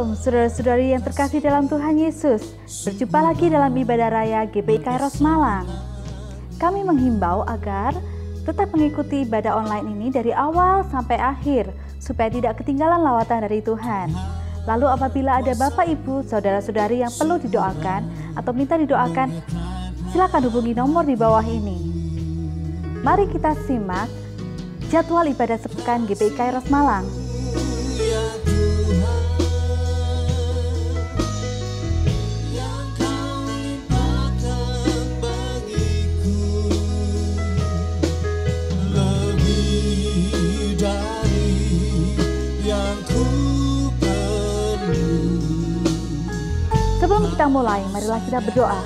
Shalom, saudara-saudari yang terkasih dalam Tuhan Yesus. Berjumpa lagi dalam ibadah raya GPI Kairos Malang. Kami menghimbau agar tetap mengikuti ibadah online ini dari awal sampai akhir, supaya tidak ketinggalan lawatan dari Tuhan. Lalu apabila ada Bapak, Ibu, saudara-saudari yang perlu didoakan atau minta didoakan, silakan hubungi nomor di bawah ini. Mari kita simak jadwal ibadah sepekan GPI Kairos Malang. Sebelum kita mulai, marilah kita berdoa.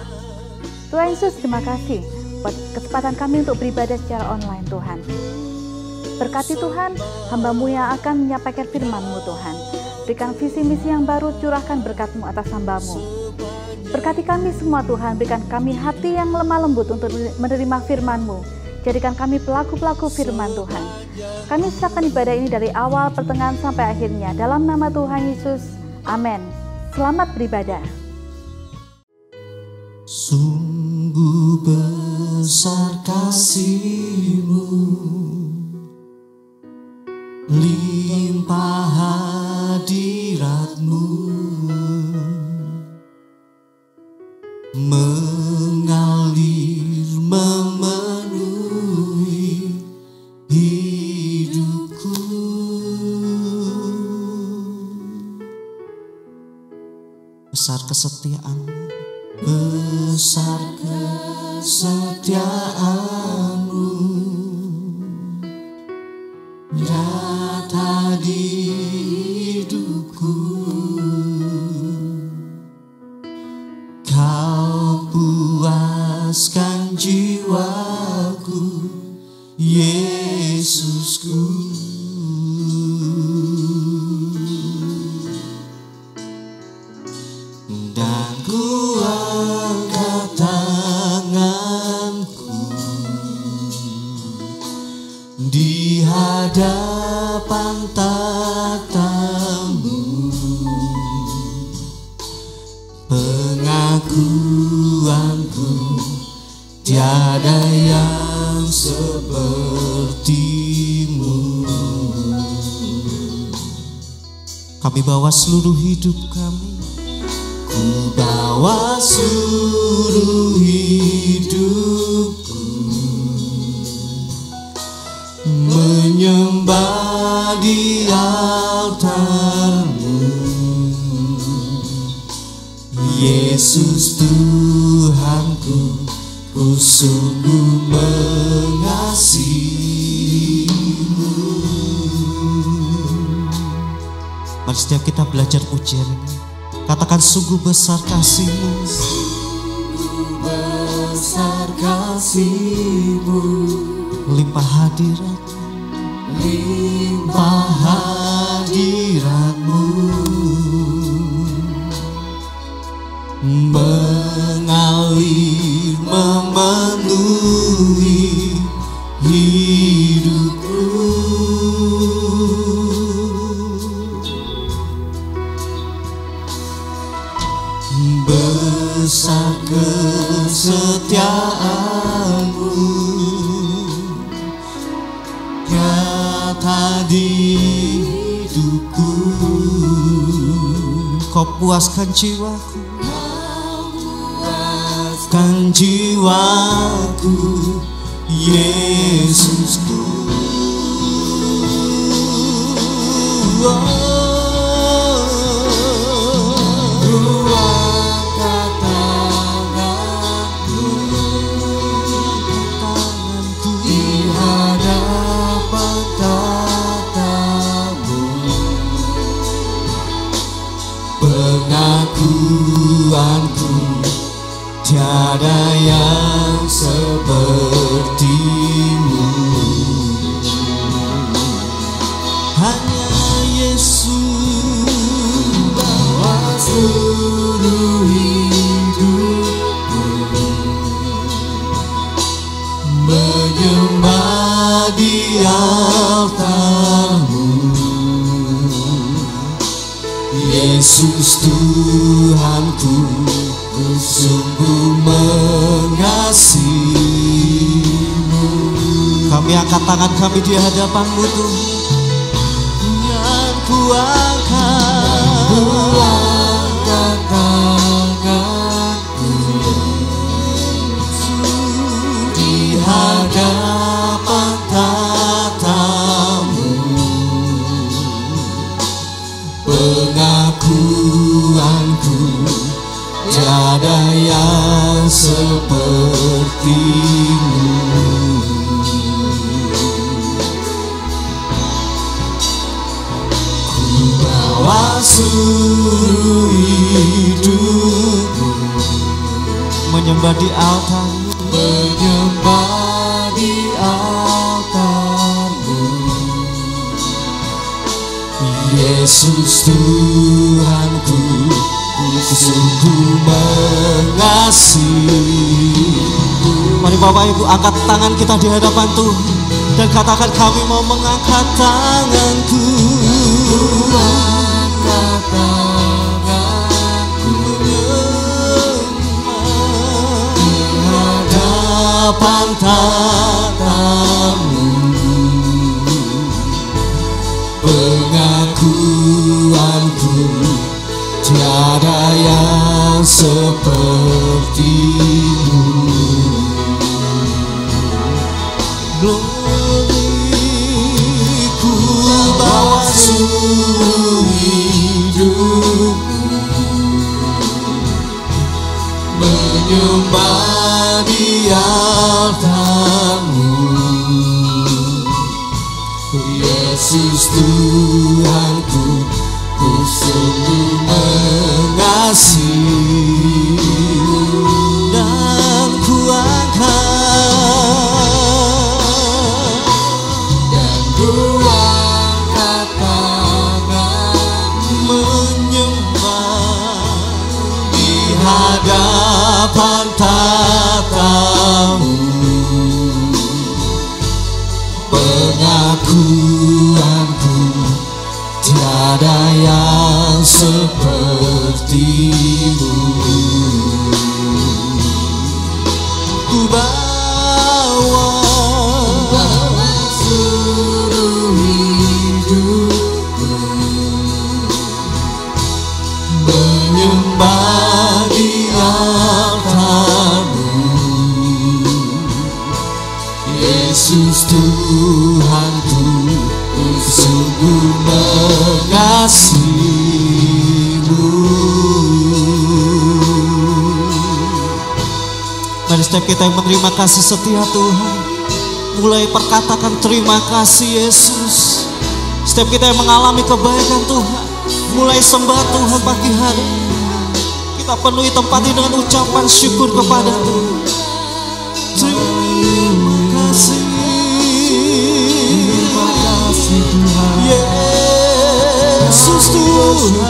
Tuhan Yesus, terima kasih buat kesempatan kami untuk beribadah secara online, Tuhan. Berkati Tuhan, hamba-Mu yang akan menyampaikan firman-Mu, Tuhan. Berikan visi misi yang baru, curahkan berkat-Mu atas hamba-Mu. Berkati kami semua, Tuhan. Berikan kami hati yang lemah lembut untuk menerima firman-Mu. Jadikan kami pelaku-pelaku firman, Tuhan. Kami serahkan ibadah ini dari awal, pertengahan, sampai akhirnya. Dalam nama Tuhan Yesus, amin. Selamat beribadah. Sungguh besar kasih-Mu, limpah hadirat-Mu, mengalir memenuhi hidupku. Besar kesetiaan-Mu, besar kesetiaan-Mu, nyata di hidupku. Kau puaskan jiwaku, Yesusku. Dan ku angkat tanganku di hadapan tatamu, pengakuanku tiada yang seperti-Mu. Kami bawa seluruh hidup kami, ku bawa seluruh hidupku, menyembah di altar-Mu, Yesus Tuhanku. Ku sungguh mengasihi-Mu. Mari setiap kita belajar pujian ini, katakan sungguh besar kasih-Mu, sungguh besar kasih-Mu, limpah hadirat-Mu, limpah hadirat-Mu, mengalir memenuhi hidupku. Besar kesetiaan-Mu, nyata di hidupku. Kau puaskan jiwaku, puaskan jiwaku, Yesusku. Pengakuanku tiada yang seperti-Mu. Hanya Yesus bawa seluruh hidupku, menyembah di altar-Mu, Yesus Tuhanku, ku sungguh mengasihi-Mu. Kami angkat tangan kami di hadapan-Mu Tuhan. Yang ku angkat tanganku di hadapan tatamu, pengakuanku tiada yang seperti-Mu. Bawa seluruh hidupku menyembah di altar-Mu, menyembah di altar-Mu. Yesus Tuhanku, ku sungguh mengasihi-Mu. Mari Bapak Ibu angkat tangan kita di hadapan Tuhan dan katakan, kami mau mengangkat tanganku. Angkat tanganku di hadapan tatamu, pengakuanku tiada yang seperti-Mu. Ku bawa seluruh hidupku menyembah di altar-Mu. Yesus Tuhanku, ku sungguh mengasihi-Mu. Dan ku angkat tangan menyembah di hadapan tatamu, pengakuanku tiada yang seperti-Mu. ku bawa seluruh hidupku menyembah di altar-Mu. Yesus Tuhanku, ku sungguh mengasihi-Mu. Mari setiap kita yang menerima kasih setia Tuhan, mulai perkatakan terima kasih Yesus. Setiap kita yang mengalami kebaikan Tuhan, mulai sembah Tuhan pagi hari. Kita penuhi tempat ini dengan ucapan syukur kepada Tuhan. Terima kasih, Terima kasih Tuhan. Yesus Tuhan.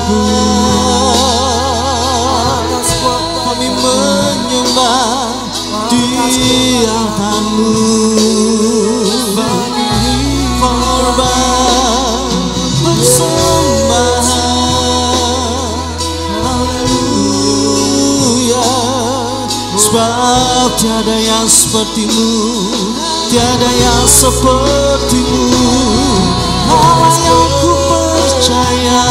Kami menyembah di altar-Mu, korban persembahan. Haleluya. Sebab tiada yang seperti-Mu, tiada yang seperti-Mu, Allah yang ku percaya.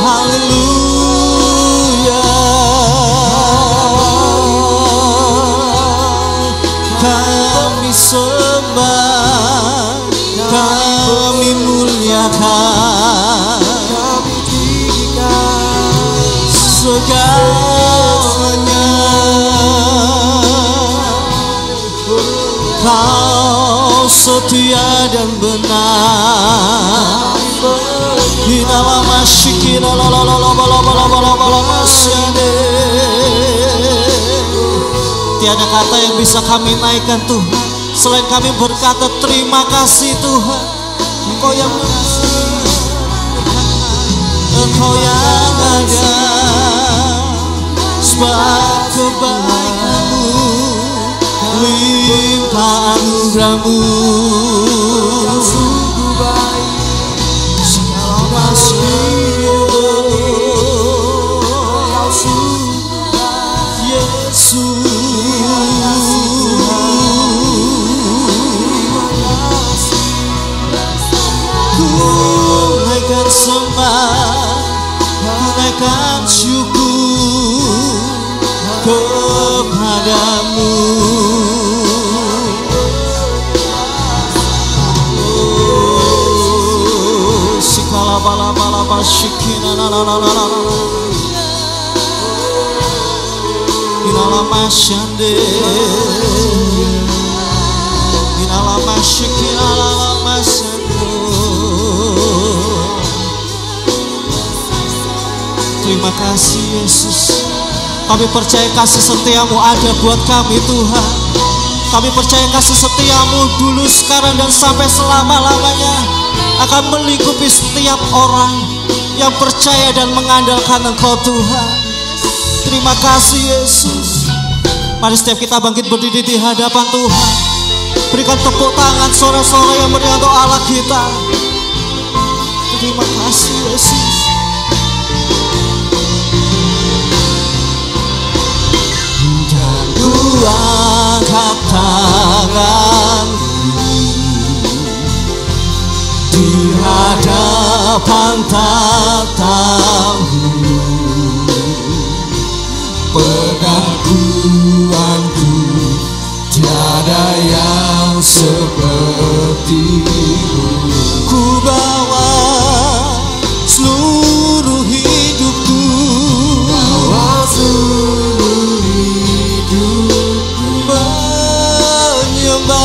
Haleluya. Kami sembah, kami muliakan, Kami tinggikan segalanya. Kau setia dan benar. Hinala masyikina la la la la la la la la la masyade. Tiada kata yang bisa kami naikkan Tuhan selain kami berkata terima kasih Tuhan. Engkau yang Engkau yang ada, sebab kebaikan-Mu melimpah anugerah-Mu. Sungguh baik, Segala kasih Kau sungguh baik. Yesus. Ku naikkan sembah, ku naikkan syukur kepadamu. Oh, sikala bala bala basyikina la la la la la. Inala masyande, inala masyikina la la masyando. Terima kasih Yesus. Kami percaya kasih setia-Mu ada buat kami Tuhan. Kami percaya kasih setia-Mu dulu, sekarang, dan sampai selama-lamanya akan melingkupi setiap orang yang percaya dan mengandalkan Engkau Tuhan. Terima kasih Yesus. Mari setiap kita bangkit berdiri di hadapan Tuhan. Berikan tepuk tangan sorak-sorai yang meriah untuk Allah kita. Terima kasih Yesus. Ku angkat tanganku di hadapan tatamu, pengakuanku tiada yang seperti-Mu. Ku bawa seluruh hidupku, bawa seluruh menyembah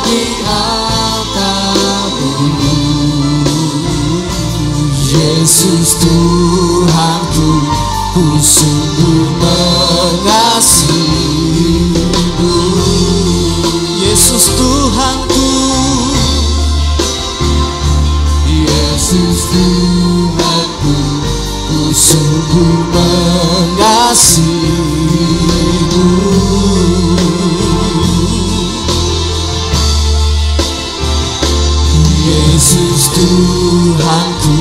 di altar-Mu. Yesus Tuhanku, ku sungguh mengasihi-Mu. Yesus Tuhanku, Yesus Tuhanku, ku sungguh mengasihi-Mu. Yesus Tuhanku,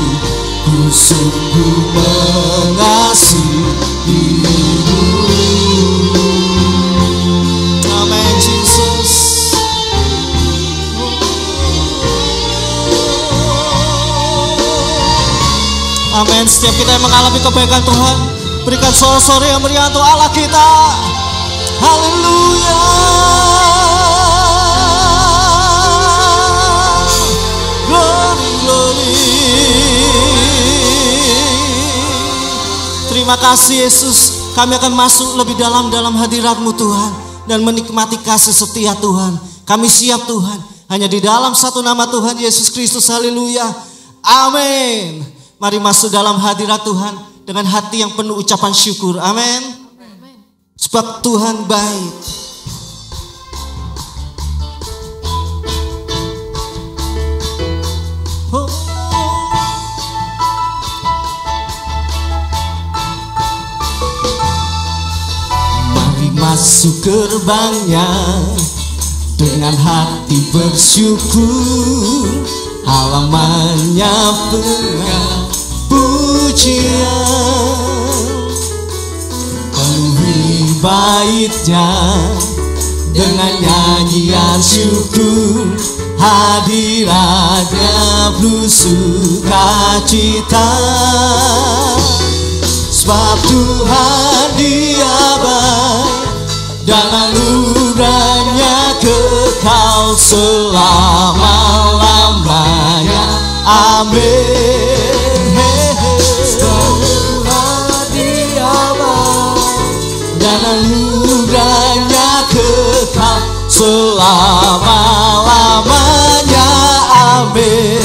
ku sungguh mengasihi-Mu. Amen Jesus. Amin. Setiap kita yang mengalami kebaikan Tuhan, berikan sorak-sorai yang meriah untuk Allah kita. Haleluya. Glory, glory. Terima kasih Yesus. Kami akan masuk lebih dalam hadirat-Mu Tuhan, dan menikmati kasih setia Tuhan. Kami siap Tuhan, hanya di dalam satu nama Tuhan Yesus Kristus. Haleluya. Amin. Mari masuk dalam hadirat Tuhan dengan hati yang penuh ucapan syukur. Amin. Sebab Tuhan baik. Oh. Mari masuk gerbangnya dengan hati bersyukur, halamannya penuh pujian, penuhi baitnya dengan nyanyian syukur, hadiratnya penuh sukacita. Sebab Tuhan Dia baik dan anugerah-Nya kekal selama-lamanya. Amin. Tuhan Dia baik dan anugerah-Nya kekal selama-lamanya. Amin.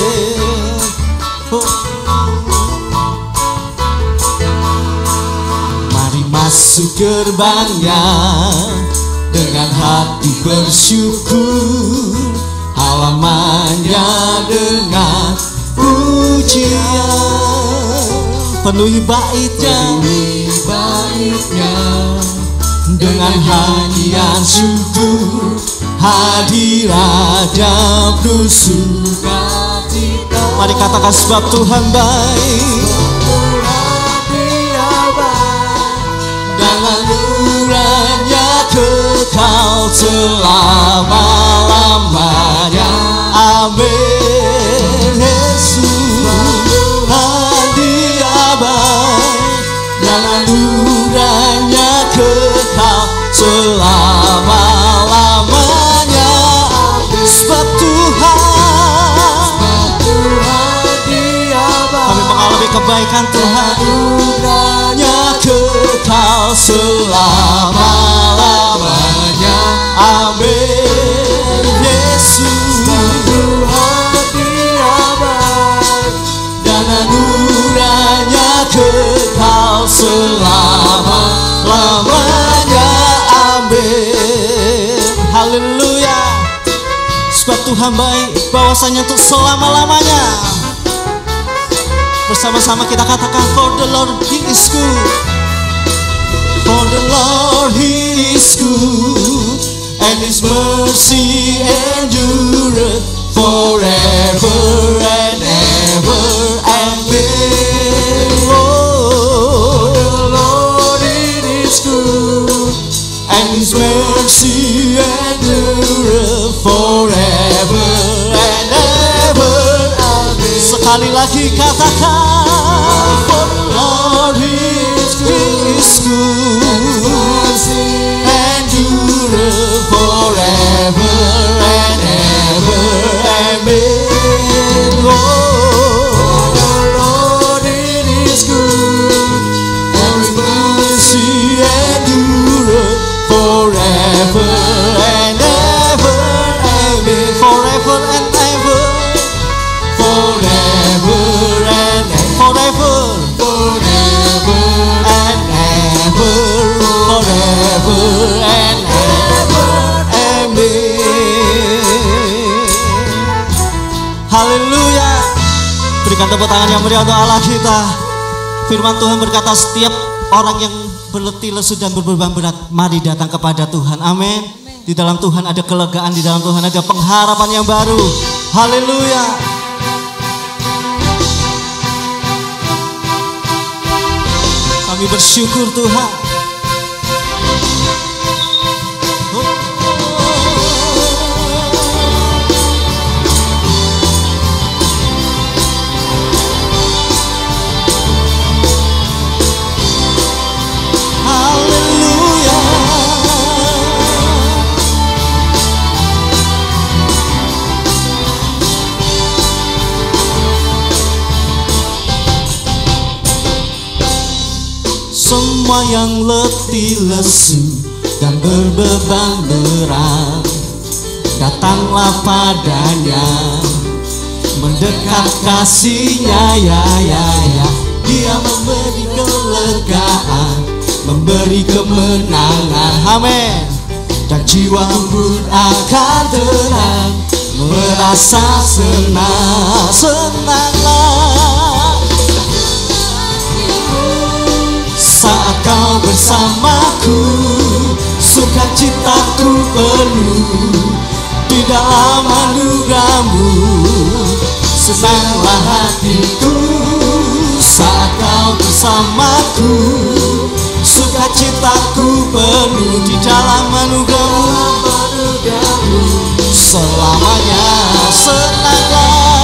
Mari masuk gerbangnya dengan hati bersyukur, halamannya dengan pujian, penuhi baitnya dengan nyanyian syukur, hadirat Raja sukacita. Mari katakan sebab Tuhan baik, dan anugerahnya kekal selama-lamanya. Amin. Yesus Tuhan Dia baik, dan anugerahnya kekal selama-lamanya. Sebab Tuhan Dia baik, kami mengalami kebaikan Tuhan, anugerahnya kekal selama-lamanya. Amin. Yesus Tuhan Dia baik, dan anugerahnya kekal selama-lamanya. Amin. Haleluya. Sebab Tuhan baik, bahwasanya untuk selama-lamanya. Bersama-sama kita katakan, for the Lord He is good, for the Lord He is good, and His mercy endureth forever and ever. Amen. Oh, the Lord He is good, and His mercy endureth forever and ever. Amen. Sekali lagi katakan, for the Lord He is good, endureth forever and ever. Amen. Oh, the Lord He is good, and His mercy endureth forever and ever. Amen. Forever and ever. Forever and forever. Forever and ever. Forever and ever. Amen. Haleluya. Berikan tepuk tangan yang meriah untuk Allah kita. Firman Tuhan berkata, setiap orang yang berletih, lesu dan berbeban berat, mari datang kepada Tuhan. Amin. Di dalam Tuhan ada kelegaan, di dalam Tuhan ada pengharapan yang baru. Haleluya. Kami bersyukur Tuhan. Haleluya. Semua yang letih lesu dan berbeban berat, datanglah padanya, mendekat kasih-Nya, ya. Dia memberi kelegaan, memberi kemenangan. Amin. Dan jiwa pun akan tenang, merasa senang. Senanglah saat kau bersamaku, sukacitaku penuh di dalam anugerah-Mu. Senanglah hatiku saat kau bersamaku, sukacitaku penuh di dalam anugerah-Mu. Selamanya senanglah.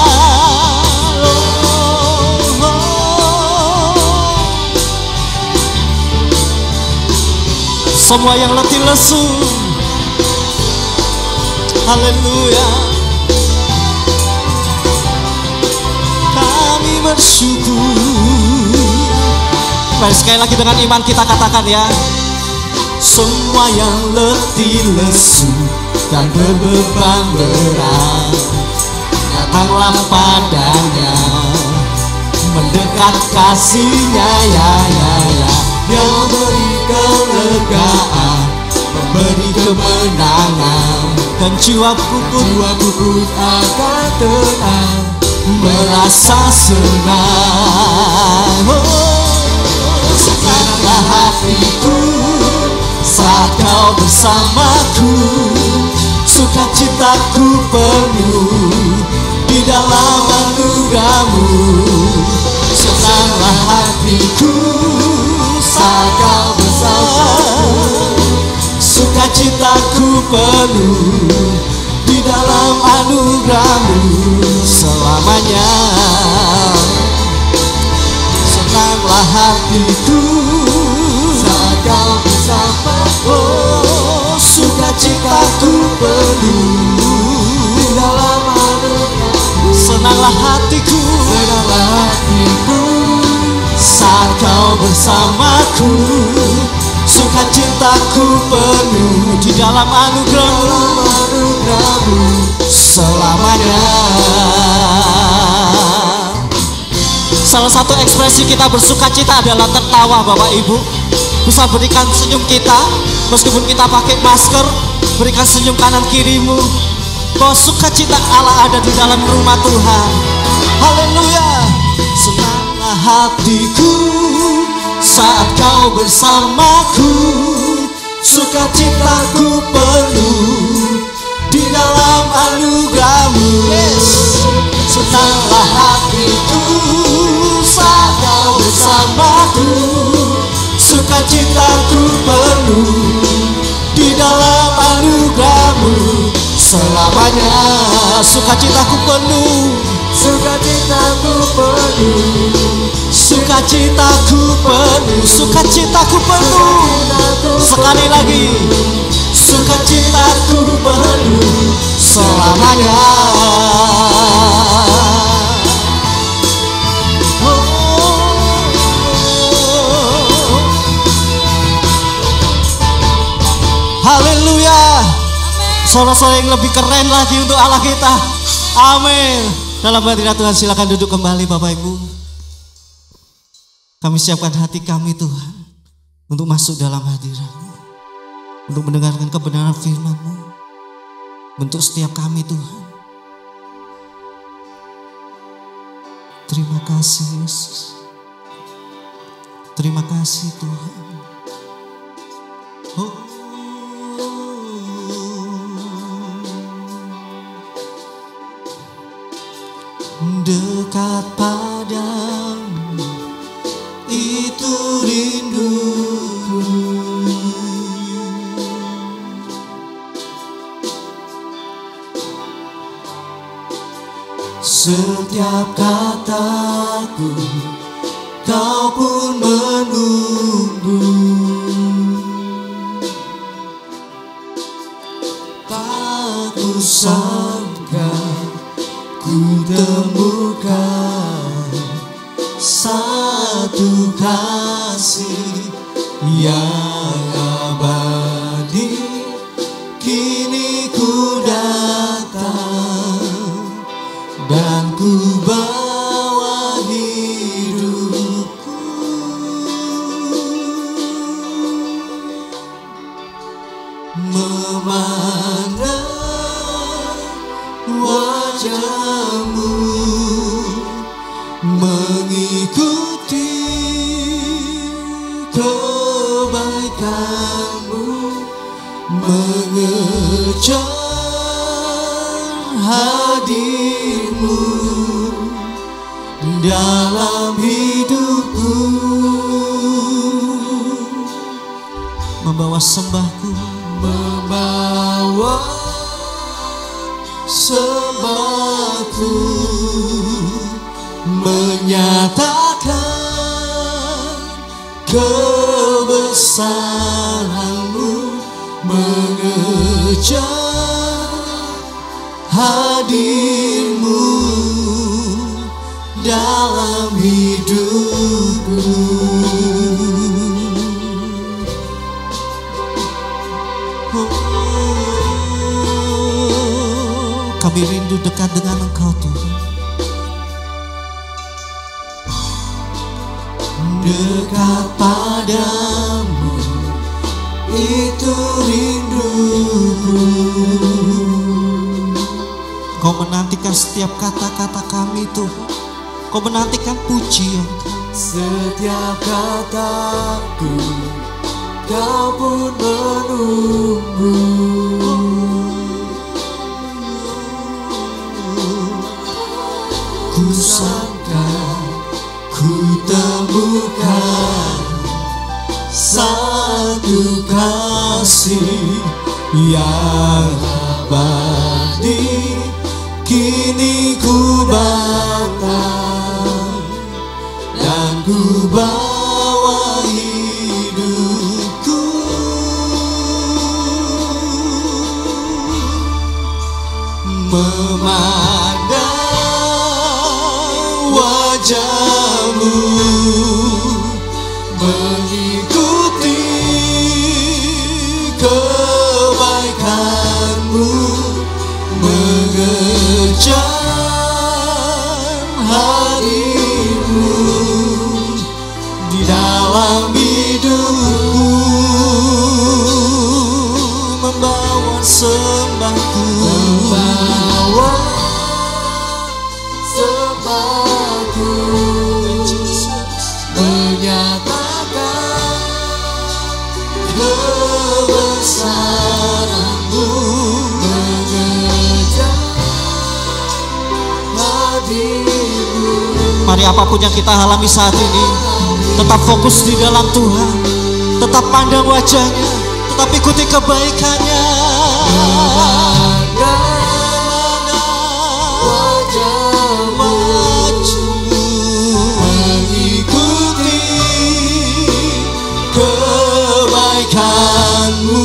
Semua yang letih lesu, haleluya, kami bersyukur. Mari sekali lagi dengan iman kita katakan ya. Semua yang letih lesu dan berbeban berat, datanglah padanya, mendekat kasih-Nya, ya. Dia memberi kelegaan, memberi kemenangan, dan jiwaku pun akan tenang, merasa senang. Oh, senanglah hatiku saat kau bersamaku, sukacitaku penuh di dalam anugerahmu. Senanglah hatiku saat kau bersamaku, sukacitaku penuh di dalam anugerahmu selamanya. Senanglah hatiku saat kau bersamaku, sukacitaku penuh di dalam anugerahmu. Senanglah hatiku saat kau bersamaku, sukacitaku penuh di dalam anugerahmu selamanya. Salah satu ekspresi kita bersukacita adalah tertawa, Bapak Ibu. Bisa berikan senyum kita, meskipun kita pakai masker. Berikan senyum kanan kirimu, bahwa sukacita Allah ada di dalam rumah Tuhan. Haleluya. Senanglah hatiku saat kau bersamaku, sukacitaku penuh di dalam anugerahmu. Yes. Senanglah hatiku saat kau bersamaku, sukacitaku penuh di dalam anugerahmu selamanya. Sukacitaku penuh, sukacitaku penuh, sukacitaku penuh, sukacitaku penuh. Sekali lagi, sukacitaku penuh selamanya. Haleluya. Sono-sono yang lebih keren lagi untuk Allah kita. Amin. Dalam hadirat Tuhan silakan duduk kembali Bapak Ibu. Kami siapkan hati kami Tuhan untuk masuk dalam hadirat-Mu, untuk mendengarkan kebenaran firman-Mu, untuk setiap kami Tuhan. Terima kasih Yesus. Terima kasih Tuhan. Oh. Dekat padamu itu rinduku, setiap kataku kau pun menunggu. Aku sangka ku temukan satu kasih yang abadi. Kini ku datang dan ku bawa hidupku, memandang wajah-Mu, mengikuti kebaikan-Mu, mengejar hadir-Mu dalam hidupku, membawa sembahku, membawa sembahku, menyatakan kebesaran-Mu, mengejar hadir-Mu dalam hidupku. Kami rindu dekat dengan Engkau Tuhan. Dekat padamu itu rinduku. Kau menantikan setiap kata-kata kami Tuhan. Kau menantikan pujian. Setiap kataku Kau pun menunggu. Ku sangka ku temukan satu kasih yang abadi, kini ku batang dan ku bawa hidupku memandang wajahmu, mengikuti kebaikanmu, mengejar hadimu di dalam hidupku, membawa sembahku, membawa sembahku, menyatakan kebesaranmu, mengejar hadimu. Mari apapun yang kita alami saat ini, tetap fokus di dalam Tuhan, tetap pandang wajahnya, tetap ikuti kebaikannya. Mengikuti kebaikanmu,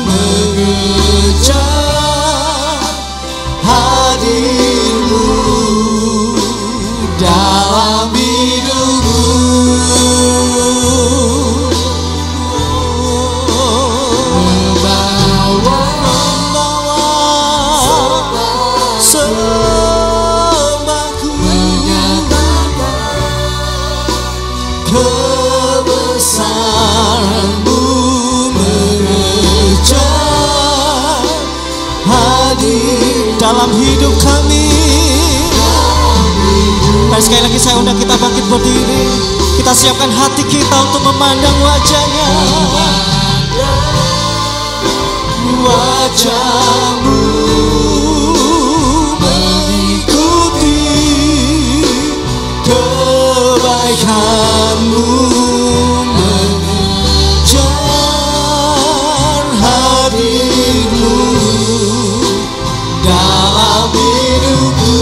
mengejar hadirmu dalam hidupku, membawa sembahku, menyatakan kebesaranmu, mengejar hadir Dalam hidup kami. Dan sekali lagi saya undang kita bangkit berdiri, kita siapkan hati kita untuk memandang wajahnya. wajahmu, mengikuti kebaikanmu, mengejar hadirmu dalam hidupku.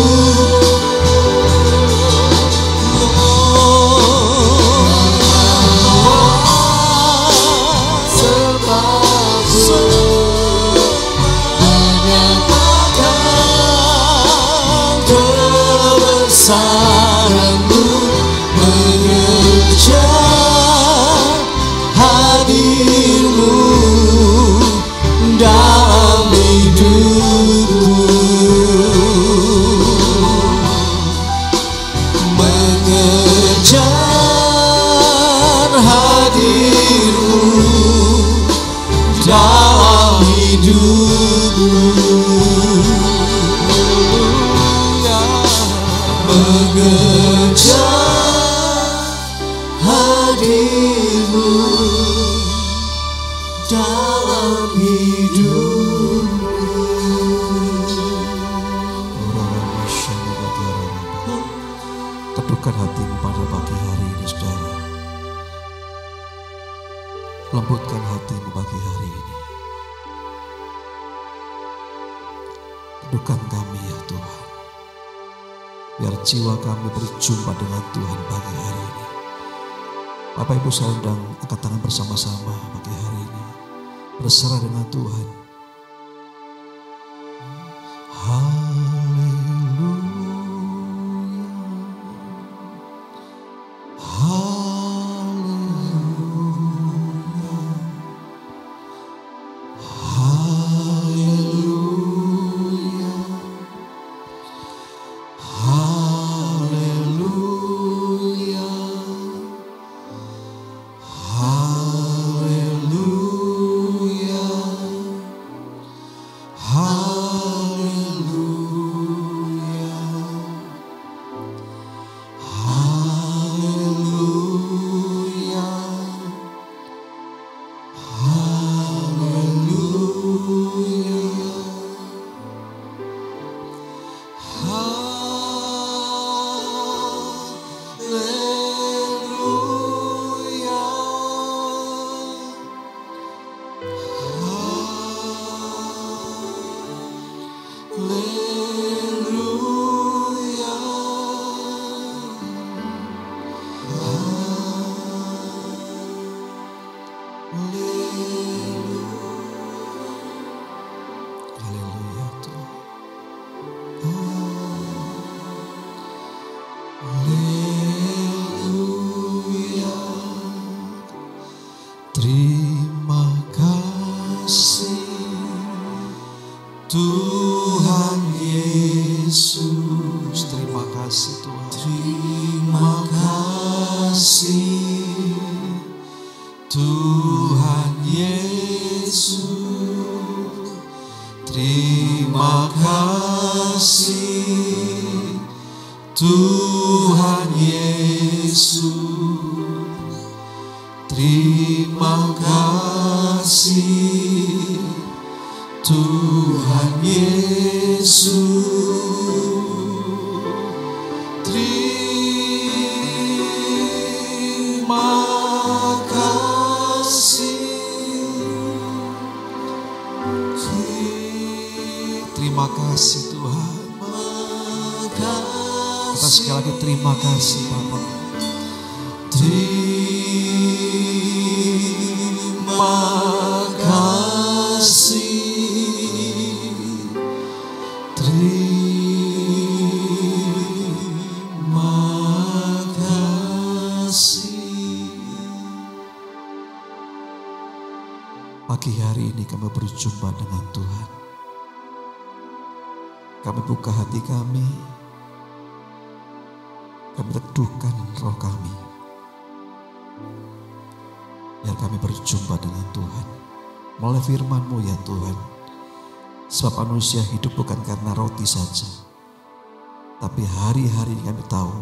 Kebesaranmu, mengejar hadirmu dalam hidupku, mengejar hadirmu dalam hidupku, mengejar hadirmu dalam hidupku. Teduhkan hatimu pada pagi hari ini, saudara. Lembutkan hatimu pagi hari ini. Teduhkan kami ya Tuhan, biar jiwa kami berjumpa dengan Tuhan pagi hari ini. Bapak Ibu saya undang angkat tangan bersama-sama pagi hari ini, berserah dengan Tuhan. Haleluya, haleluya, haleluya, haleluya, haleluya, Haleluya Tuhan. Haleluya. Terima kasih Tuhan Yesus. Terima kasih Tuhan. Terima kasih Tuhan Yesus. Terima kasih Tuhan Yesus. Terima kasih Tuhan Yesus. Terima kasih. Terima kasih Tuhan. Kita sekali lagi terima kasih Bapak. Terima kasih. Terima kasih. Pagi hari ini kami berjumpa dengan Tuhan. Kami buka hati kami. Kami teduhkan roh kami. Biar kami berjumpa dengan Tuhan. Melalui firman-Mu ya Tuhan. Sebab manusia hidup bukan karena roti saja. Tapi hari-hari ini kami tahu.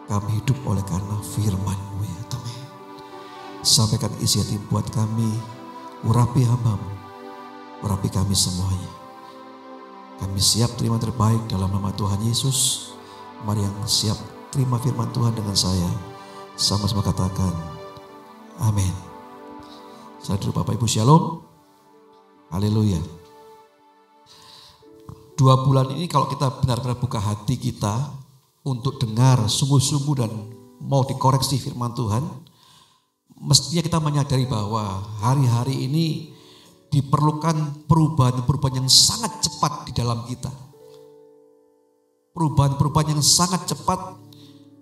Kami hidup oleh karena firman-Mu ya Tuhan. Sampaikan isi hati buat kami. Urapi hamba-Mu. Urapi kami semuanya. Kami siap terima terbaik dalam nama Tuhan Yesus. Mari yang siap terima firman Tuhan dengan saya. Sama-sama katakan amin. Saya dulu Bapak Ibu Shalom. Haleluya. 2 bulan ini kalau kita benar-benar buka hati kita untuk dengar sungguh-sungguh dan mau dikoreksi firman Tuhan, mestinya kita menyadari bahwa hari-hari ini diperlukan perubahan-perubahan yang sangat cepat di dalam kita. Perubahan-perubahan yang sangat cepat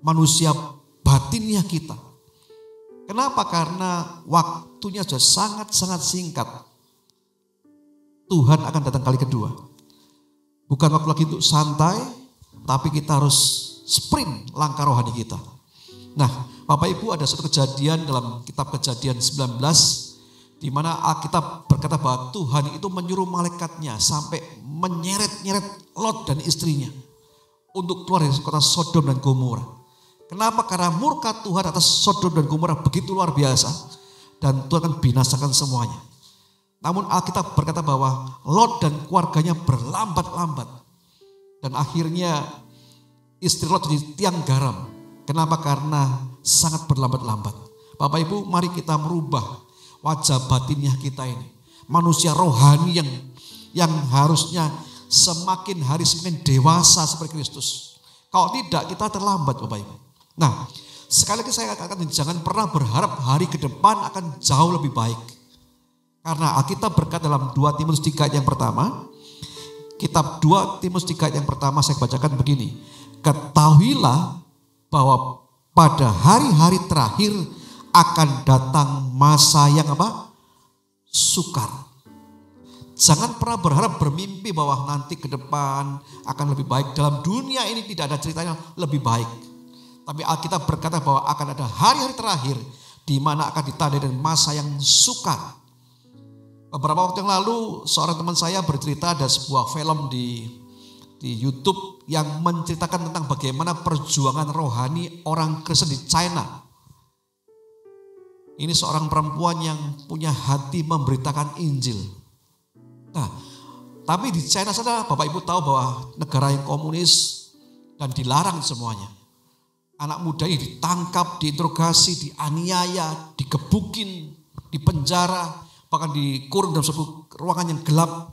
manusia batinnya kita. Kenapa? Karena waktunya sudah sangat-sangat singkat. Tuhan akan datang kali kedua. Bukan waktu lagi untuk santai, tapi kita harus sprint langkah rohani kita. Nah, Bapak Ibu, ada satu kejadian dalam kitab Kejadian 19, di mana Alkitab berkata bahwa Tuhan itu menyuruh malaikatnya sampai menyeret-nyeret Lot dan istrinya untuk keluar dari kota Sodom dan Gomora. Kenapa? Karena murka Tuhan atas Sodom dan Gomora begitu luar biasa dan Tuhan akan binasakan semuanya. Namun Alkitab berkata bahwa Lot dan keluarganya berlambat-lambat dan akhirnya istri Lot jadi tiang garam. Kenapa? Karena sangat berlambat-lambat. Bapak Ibu, mari kita merubah wajah batinnya kita ini. Manusia rohani yang harusnya semakin hari semakin dewasa seperti Kristus. Kalau tidak, kita terlambat Bapak Ibu. Nah, sekali lagi saya katakan jangan pernah berharap hari ke depan akan jauh lebih baik. Karena Alkitab berkata dalam 2 Timotius 3 yang pertama, kitab 2 Timotius 3 yang pertama saya bacakan begini. Ketahuilah bahwa pada hari-hari terakhir akan datang masa yang apa? Sukar. Jangan pernah berharap bermimpi bahwa nanti ke depan akan lebih baik. Dalam dunia ini tidak ada ceritanya lebih baik. Tapi Alkitab berkata bahwa akan ada hari-hari terakhir di mana akan ditandai dengan masa yang sukar. Beberapa waktu yang lalu seorang teman saya bercerita ada sebuah film di YouTube yang menceritakan tentang bagaimana perjuangan rohani orang Kristen di China. Ini seorang perempuan yang punya hati memberitakan Injil. Nah, tapi di China sana Bapak Ibu tahu bahwa negara yang komunis dan dilarang semuanya. Anak muda ini ditangkap, diinterogasi, dianiaya, digebukin, dipenjara, bahkan dikurung dalam sebuah ruangan yang gelap.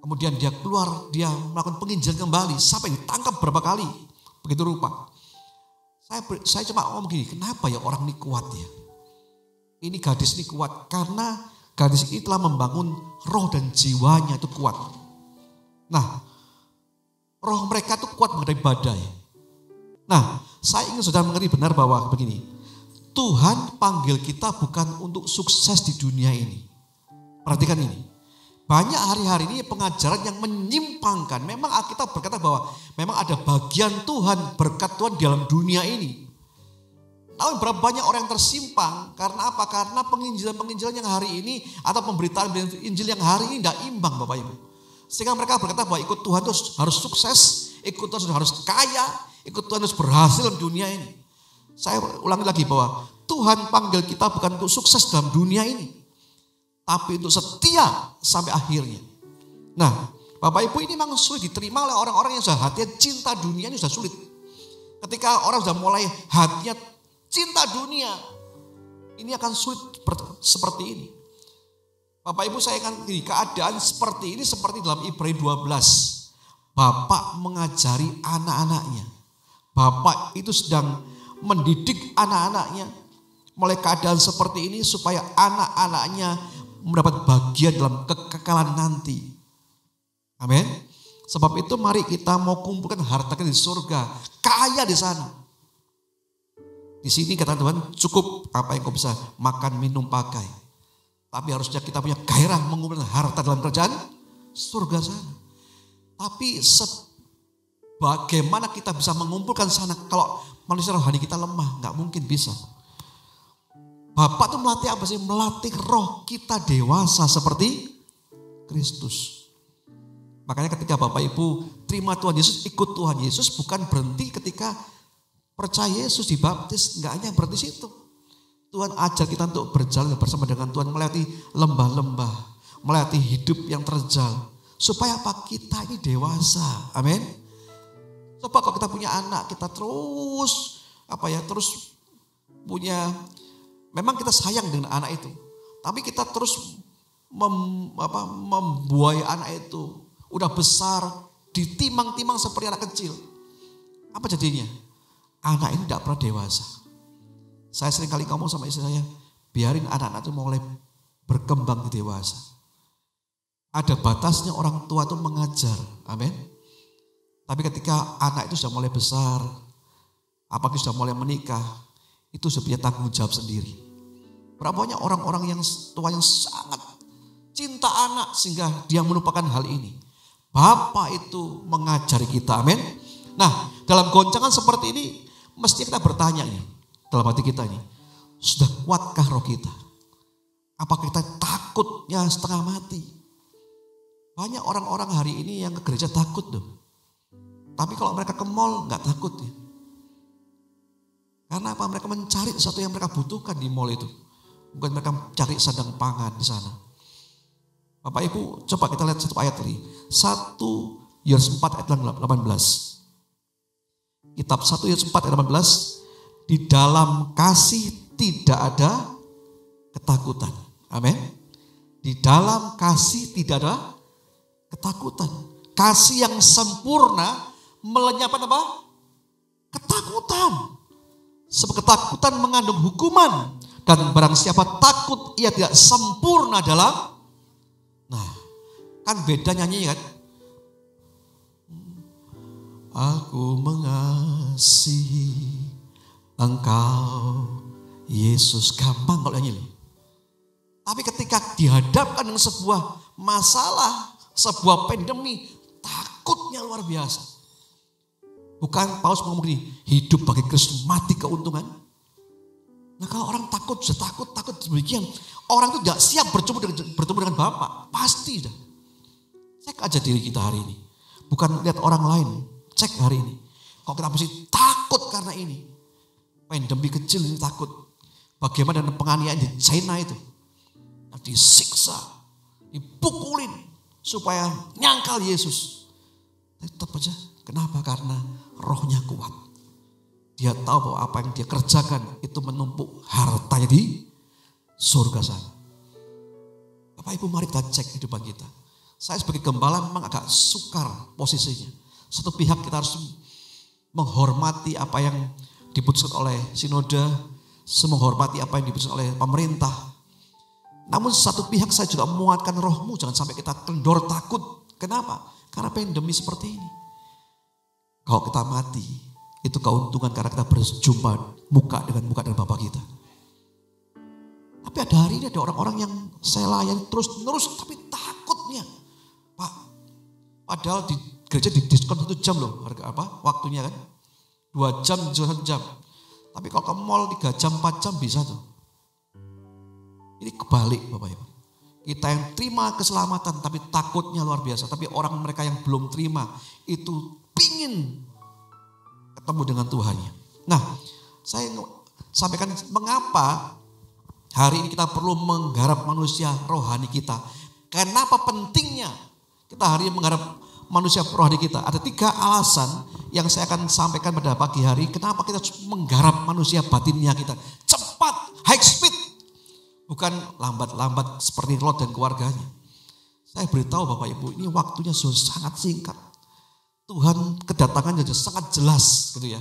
Kemudian dia keluar, dia melakukan penginjilan kembali. Sampai ditangkap berapa kali. Begitu rupa. Saya cuma ngomong gini, kenapa ya orang ini kuat ya? Ini gadis ini kuat karena gadis ini telah membangun roh dan jiwanya itu kuat. Nah, roh mereka itu kuat menghadapi badai. Nah, saya ingin saudara mengerti benar bahwa begini, Tuhan panggil kita bukan untuk sukses di dunia ini. Perhatikan ini. Banyak hari-hari ini pengajaran yang menyimpangkan. Memang Alkitab berkata bahwa memang ada bagian Tuhan, berkat Tuhan dalam dunia ini. Namun berapa banyak orang yang tersimpang. Karena apa? Karena penginjilan-penginjilan yang hari ini atau pemberitaan Injil yang hari ini tidak imbang Bapak Ibu. Sehingga mereka berkata bahwa ikut Tuhan itu harus sukses, ikut Tuhan harus kaya, ikut Tuhan harus berhasil dalam dunia ini. Saya ulangi lagi bahwa Tuhan panggil kita bukan untuk sukses dalam dunia ini. Tapi untuk setia sampai akhirnya. Nah, Bapak Ibu ini memang sulit diterima oleh orang-orang yang sudah hatinya cinta dunia ini sudah sulit. Ketika orang sudah mulai hatinya cinta dunia, ini akan sulit seperti ini. Bapak Ibu saya akan di keadaan seperti ini seperti dalam Ibrani 12. Bapak mengajari anak-anaknya. Bapak itu sedang mendidik anak-anaknya. Mulai keadaan seperti ini supaya anak-anaknya mendapat bagian dalam kekekalan nanti. Amin. Sebab itu mari kita mau kumpulkan harta kita di surga. Kaya di sana. Di sini kata Tuhan cukup apa yang kau bisa makan, minum, pakai. Tapi harusnya kita punya gairah mengumpulkan harta dalam kerajaan surga sana. Tapi bagaimana kita bisa mengumpulkan sana kalau manusia rohani kita lemah? Gak mungkin bisa. Bapak tuh melatih apa sih? Melatih roh kita dewasa seperti Kristus. Makanya ketika Bapak Ibu terima Tuhan Yesus, ikut Tuhan Yesus bukan berhenti ketika percaya Yesus dibaptis. Enggak hanya berhenti situ. Tuhan ajar kita untuk berjalan bersama dengan Tuhan. Melewati lembah-lembah. Melewati hidup yang terjal. Supaya apa? Kita ini dewasa. Amin. Coba kalau kita punya anak, kita terus punya. Memang kita sayang dengan anak itu. Tapi kita terus membuai anak itu. Udah besar, ditimang-timang seperti anak kecil. Apa jadinya? Anak ini tidak pernah dewasa. Saya sering kali ngomong sama istri saya, biarin anak-anak itu mulai berkembang di dewasa. Ada batasnya orang tua itu mengajar. Amin. Tapi ketika anak itu sudah mulai besar, apalagi sudah mulai menikah, itu sudah punya tanggung jawab sendiri. Berapa banyak orang-orang yang tua yang sangat cinta anak sehingga dia melupakan hal ini. Bapak itu mengajari kita, amin. Nah, dalam goncangan seperti ini, mesti kita bertanya nih, dalam hati kita ini, sudah kuatkah roh kita? Apakah kita takutnya setengah mati? Banyak orang-orang hari ini yang ke gereja takut tuh. Tapi kalau mereka ke mall nggak takut ya. Karena apa? Mereka mencari sesuatu yang mereka butuhkan di mall itu. Bukan mereka cari sandang pangan di sana. Bapak Ibu, coba kita lihat satu ayat tadi. 1 Yohanes 4 ayat 18. Kitab 1 Yohanes 4 ayat 18. Di dalam kasih tidak ada ketakutan. Amin. Di dalam kasih tidak ada ketakutan. Kasih yang sempurna melenyapkan apa? Ketakutan. Sebab ketakutan mengandung hukuman. Dan barang siapa takut ia tidak sempurna dalam. Nah, kan beda nyanyi kan. Aku mengasihi Engkau Yesus. Gampang kalau nyanyi. Tapi ketika dihadapkan dengan sebuah masalah, sebuah pandemi, takutnya luar biasa. Bukan Paulus ngomong gini, hidup bagi Kristus, mati keuntungan. Nah kalau orang takut, sudah takut demikian. Orang itu tidak siap bertemu dengan Bapa. Pasti dah. Cek aja diri kita hari ini. Bukan lihat orang lain. Cek hari ini. Kalau kita mesti takut karena ini. Pandemi kecil ini takut. Bagaimana dengan penganiayaan di China itu. Disiksa. Dipukulin. Supaya nyangkal Yesus. Tetap aja. Kenapa? Karena rohnya kuat. Dia tahu bahwa apa yang dia kerjakan itu menumpuk hartanya di surga sana. Bapak Ibu mari kita cek kehidupan kita. Saya sebagai gembala memang agak sukar posisinya. Satu pihak kita harus menghormati apa yang diputuskan oleh sinode, menghormati apa yang diputuskan oleh pemerintah. Namun satu pihak saya juga menguatkan rohmu, jangan sampai kita kendor takut. Kenapa? Karena pandemi seperti ini. Kalau kita mati, itu keuntungan karena kita berjumpa muka dengan Bapa kita. Tapi ada hari ini ada orang-orang yang saya layani terus-menerus, tapi takutnya. Pak, padahal di gereja didiskon 1 jam loh, harga apa? Waktunya kan. 2 jam, 1 jam. Tapi kalau ke mall 3 jam, 4 jam bisa tuh. Ini kebalik Bapak Ibu. Kita yang terima keselamatan tapi takutnya luar biasa. Tapi orang mereka yang belum terima itu pingin ketemu dengan Tuhannya. Nah, saya sampaikan mengapa hari ini kita perlu menggarap manusia rohani kita. Kenapa pentingnya kita hari ini menggarap manusia rohani kita? Ada 3 alasan yang saya akan sampaikan pada pagi hari. Kenapa kita menggarap manusia batinnya kita. Cepat, high speed. Bukan lambat-lambat seperti Lot dan keluarganya. Saya beritahu Bapak Ibu, ini waktunya sudah sangat singkat. Tuhan kedatangannya sangat jelas gitu ya.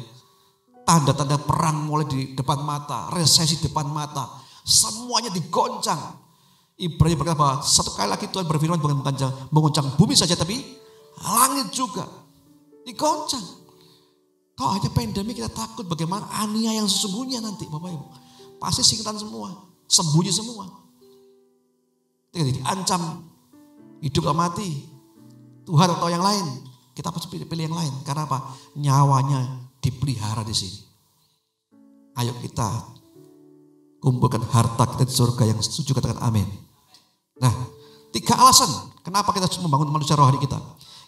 Tanda-tanda perang mulai di depan mata, resesi depan mata. Semuanya digoncang. Ibrani berkata bahwa satu kali lagi Tuhan berfirman bukan menguncang bumi saja tapi langit juga. Digoncang. Kalau hanya pandemi kita takut bagaimana aniaya yang sesungguhnya nanti Bapak Ibu. Pasti singkatan semua. Sembunyi semua. Ketika diancam hidup atau mati, Tuhan atau yang lain, kita pasti pilih yang lain. Karena apa? Nyawanya dipelihara di sini. Ayo kita kumpulkan harta kita di surga, yang setuju katakan amin. Nah, 3 alasan kenapa kita harus membangun manusia rohani kita.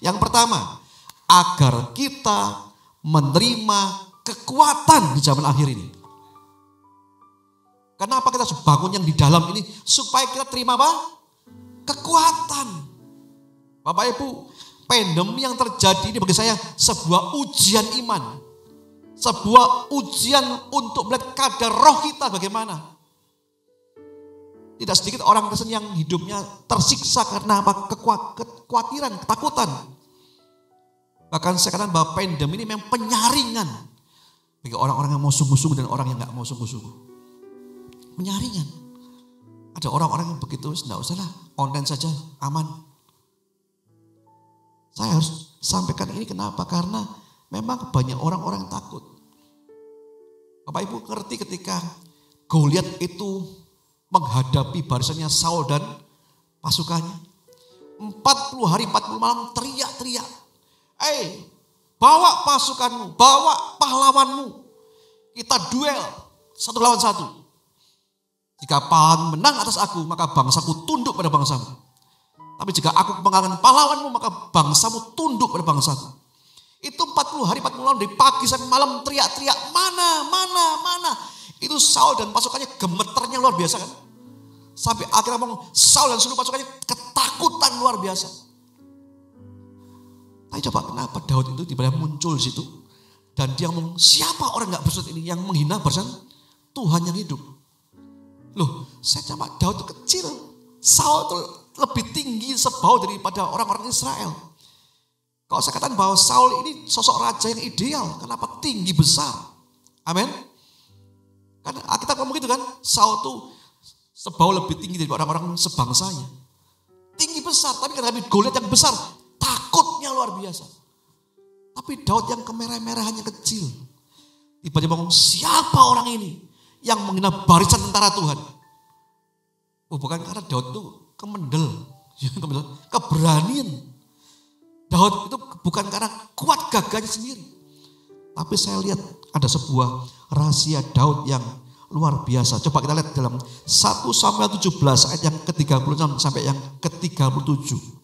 Yang pertama, agar kita menerima kekuatan di zaman akhir ini. Kenapa kita harus bangun yang di dalam ini? Supaya kita terima apa? Kekuatan. Bapak Ibu, pandemi yang terjadi ini bagi saya sebuah ujian iman. Sebuah ujian untuk melihat kadar roh kita bagaimana. Tidak sedikit orang Kristen yang hidupnya tersiksa karena apa? Kekhawatiran, ketakutan. Bahkan saya katakan bahwa pandemi ini memang penyaringan bagi orang-orang yang mau sungguh-sungguh dan orang yang gak mau sungguh-sungguh. Penyaringan. Ada orang-orang yang begitu, tidak usahlah, online saja, aman. Saya harus sampaikan ini kenapa? Karena memang banyak orang-orang yang takut. Bapak Ibu ngerti ketika Goliat itu menghadapi barisannya Saul dan pasukannya. 40 hari 40 malam teriak-teriak. Bawa pasukanmu, bawa pahlawanmu. Kita duel 1 lawan 1. Jika pahlawan menang atas aku, maka bangsaku tunduk pada bangsamu. Tapi jika aku mengalahkan pahlawanmu, maka bangsamu tunduk pada bangsaku. Itu 40 hari 40 malam dari pagi sampai malam teriak-teriak, mana. Itu Saul dan pasukannya gemeternya luar biasa kan. Sampai akhirnya Saul dan seluruh pasukannya ketakutan luar biasa. Tapi coba kenapa Daud itu tiba-tiba muncul di situ. Dan dia ngomong, siapa orang gak bersurat ini yang menghina barisan Tuhan yang hidup. Loh, saya coba Daud itu kecil. Saul itu lebih tinggi sebau daripada orang-orang Israel. Kalau saya katakan bahwa Saul ini sosok raja yang ideal. Kenapa? Tinggi besar. Amin. Karena kita ngomong gitu kan. Saul itu sebau lebih tinggi dari orang-orang sebangsanya. Tinggi besar. Tapi karena Goliat yang besar. Takutnya luar biasa. Tapi Daud yang kemerah-merahannya kecil. Tiba-tiba ngomong, siapa orang ini yang menghina barisan tentara Tuhan? Oh, bukan karena Daud itu kemendel, keberanian. Daud itu bukan karena kuat gagahnya sendiri. Tapi saya lihat ada sebuah rahasia Daud yang luar biasa. Coba kita lihat dalam 1 Samuel 17 ayat yang ke-36 sampai yang ke-37.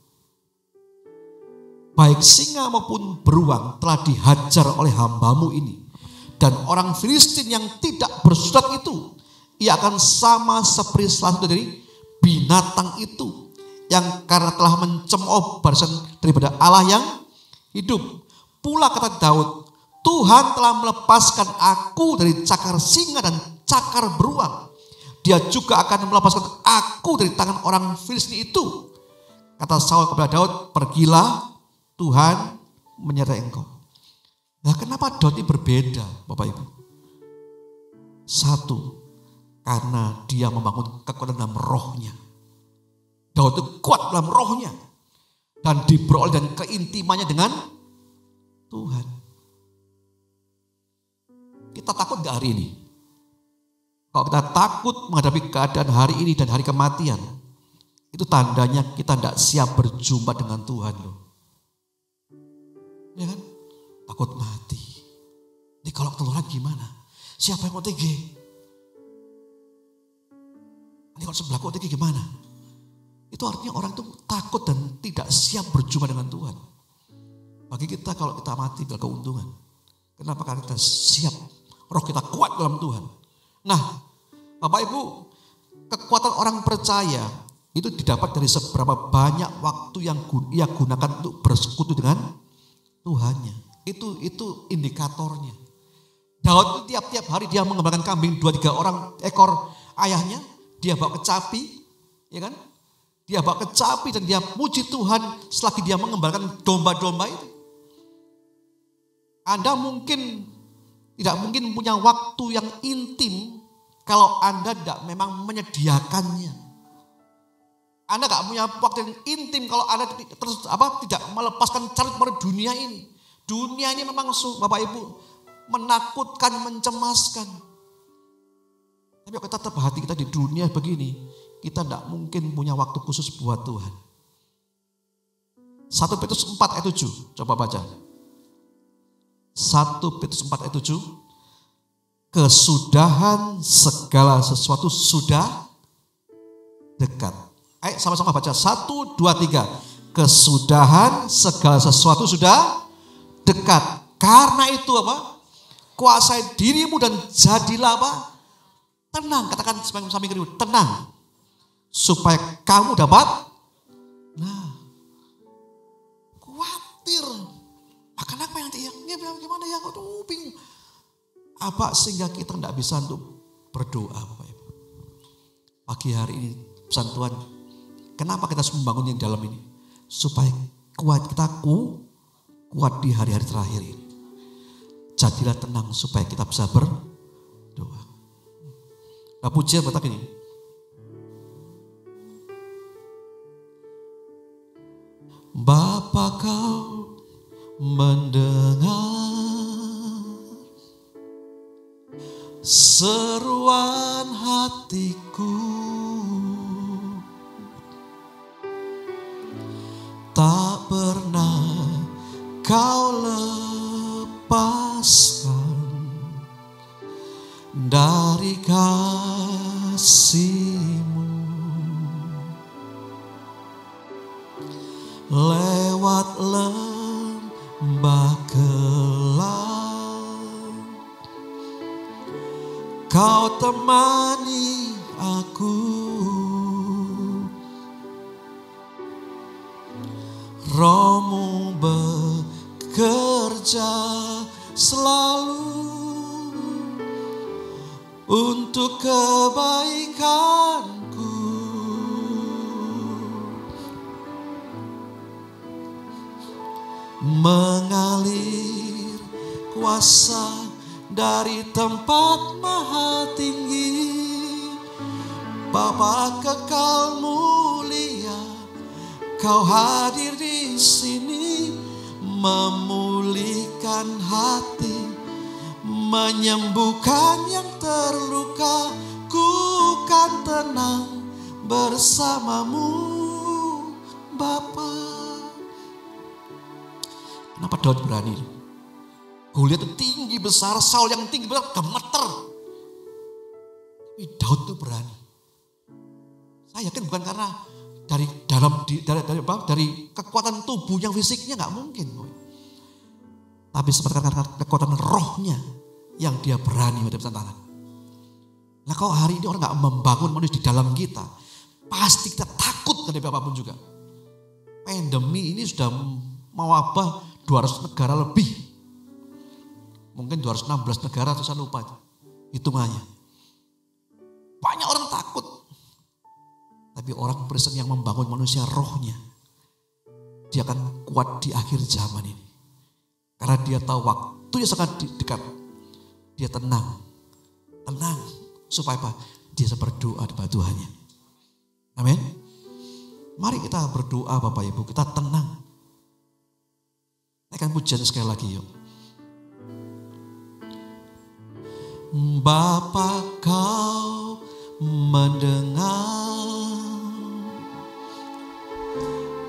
Baik singa maupun beruang telah dihajar oleh hambamu ini. Dan orang Filistin yang tidak bersurat itu, ia akan sama seperti salah satu dari binatang itu. Yang karena telah mencemooh barisan daripada Allah yang hidup. Pula kata Daud, Tuhan telah melepaskan aku dari cakar singa dan cakar beruang. Dia juga akan melepaskan aku dari tangan orang Filistin itu. Kata Saul kepada Daud, pergilah, Tuhan menyertai engkau. Nah, kenapa Daud ini berbeda, Bapak Ibu? Satu, karena dia membangun kekuatan dalam rohnya. Daud itu kuat dalam rohnya. Dan diperoleh dan keintimannya dengan Tuhan. Kita takut gak hari ini? Kalau kita takut menghadapi keadaan hari ini dan hari kematian, itu tandanya kita tidak siap berjumpa dengan Tuhan loh. Ya kan? Takut mati. Ini kalau ketularan gimana? Siapa yang OTG? Ini kalau sebelahku OTG gimana? Itu artinya orang itu takut dan tidak siap berjumpa dengan Tuhan. Bagi kita kalau kita mati adalah keuntungan. Kenapa? Karena kita siap. Roh kita kuat dalam Tuhan. Nah, Bapak Ibu, kekuatan orang percaya itu didapat dari seberapa banyak waktu yang ia gunakan untuk bersekutu dengan Tuhannya. Itu indikatornya. Daud itu tiap-tiap hari dia mengembalakan kambing 2-3 ekor ayahnya. Dia bawa kecapi, ya kan? Dia bawa kecapi dan dia puji Tuhan selagi dia mengembalakan domba-domba itu. Anda tidak mungkin punya waktu yang intim kalau Anda tidak memang menyediakannya. Anda tidak punya waktu yang intim kalau Anda tidak melepaskan carut marut dunia ini. Dunia ini memang Bapak Ibu menakutkan, mencemaskan. Tapi kalau kita tetap hati kita di dunia begini, kita tidak mungkin punya waktu khusus buat Tuhan. 1 Petrus 4 ayat 7, coba baca. 1 Petrus 4 ayat 7. Kesudahan segala sesuatu sudah dekat. Ayo sama-sama baca. 1, 2, 3. Kesudahan segala sesuatu sudah dekat. Karena itu apa? Kuasai dirimu dan jadilah apa? Tenang. Katakan sambil keribu. Tenang. Supaya kamu dapat. Nah. Khawatir. Akan apa yang gimana ya? Aduh bingung. Apa sehingga kita tidak bisa untuk berdoa Bapak Ibu. Pagi hari ini pesan Tuhan. Kenapa kita harus membangun yang dalam ini? Supaya kita kuat di hari-hari terakhir ini. Jadilah tenang supaya kita bisa berdoa. Nah, pujian berkata gini. Bapa kau mendengar seruan hatiku, tak pernah kau lepaskan dari kasih-Mu. Lewat lembah gelap Kau temani aku, Roh-Mu bekerja selalu untuk kebaikanku. Mengalir kuasa dari tempat maha tinggi, Bapa kekal mulia, Kau hadir di sini, memulihkan hati, menyembuhkan yang terluka. Ku kan tenang bersama-Mu, Bapa. Kenapa Daud berani? Goliat itu tinggi besar, Saul yang tinggi besar gemeter. Tapi Daud itu berani. Saya yakin bukan karena dari kekuatan tubuhnya, fisiknya nggak mungkin. Tapi seperti karena kekuatan rohnya yang dia berani menghadapi tantangan. Nah kalau hari ini orang nggak membangun manusia di dalam kita, pasti kita takut menghadapi apapun juga. Pandemi ini sudah mewabah 200 negara lebih. Mungkin 216 negara atau saya lupa itu hitungannya. Banyak orang takut. Tapi orang Kristen yang membangun manusia rohnya, dia akan kuat di akhir zaman ini. Karena dia tahu waktunya sangat dekat. Dia tenang. Supaya apa? Dia bisa berdoa kepada Tuhannya. Amin. Mari kita berdoa Bapak Ibu, kita tenang. Naikkan pujian sekali lagi yuk. Bapa kau mendengar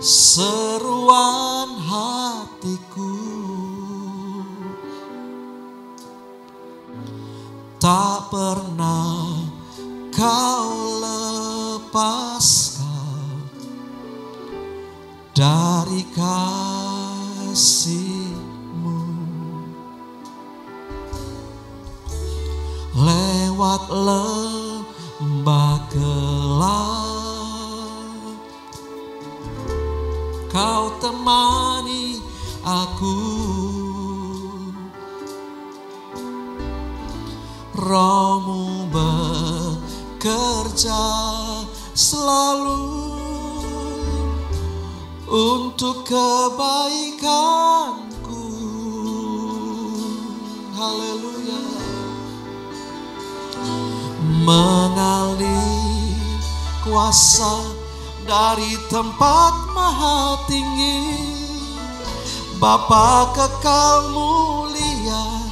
seruan hatiku, tak pernah kau lepaskan dari kasih-Mu. Lewat lembah gelap kau temani aku, Roh-Mu bekerja selalu untuk kebaikanku. Haleluya. Mengalir kuasa dari tempat maha tinggi, Bapa kekal mulia,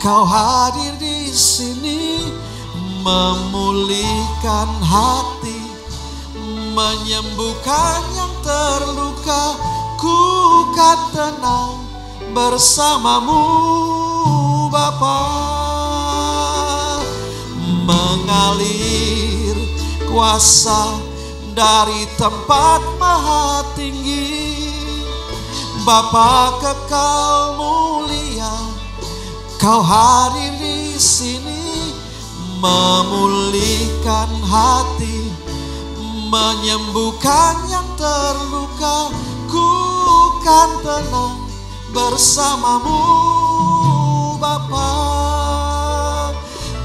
kau hadir di sini, memulihkan hati, menyembuhkan yang terluka. Ku kan tenang bersamamu Bapa. Mengalir kuasa dari tempat maha tinggi, Bapa kekal mulia, kau hadir di sini, memulihkan hati, menyembuhkan yang terluka. Ku kan tenang bersamamu Bapa.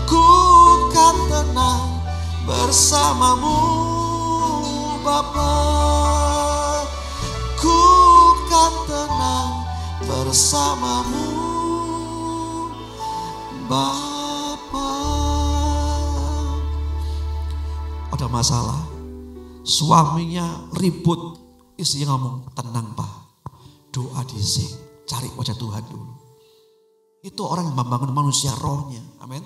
Ku kan tenang bersamamu Bapa. Ku kan tenang bersamamu Bapa. Ada masalah, suaminya ribut, istrinya ngomong, tenang Pak, doa diisi, cari wajah Tuhan dulu. Itu orang yang membangun manusia rohnya. Amin.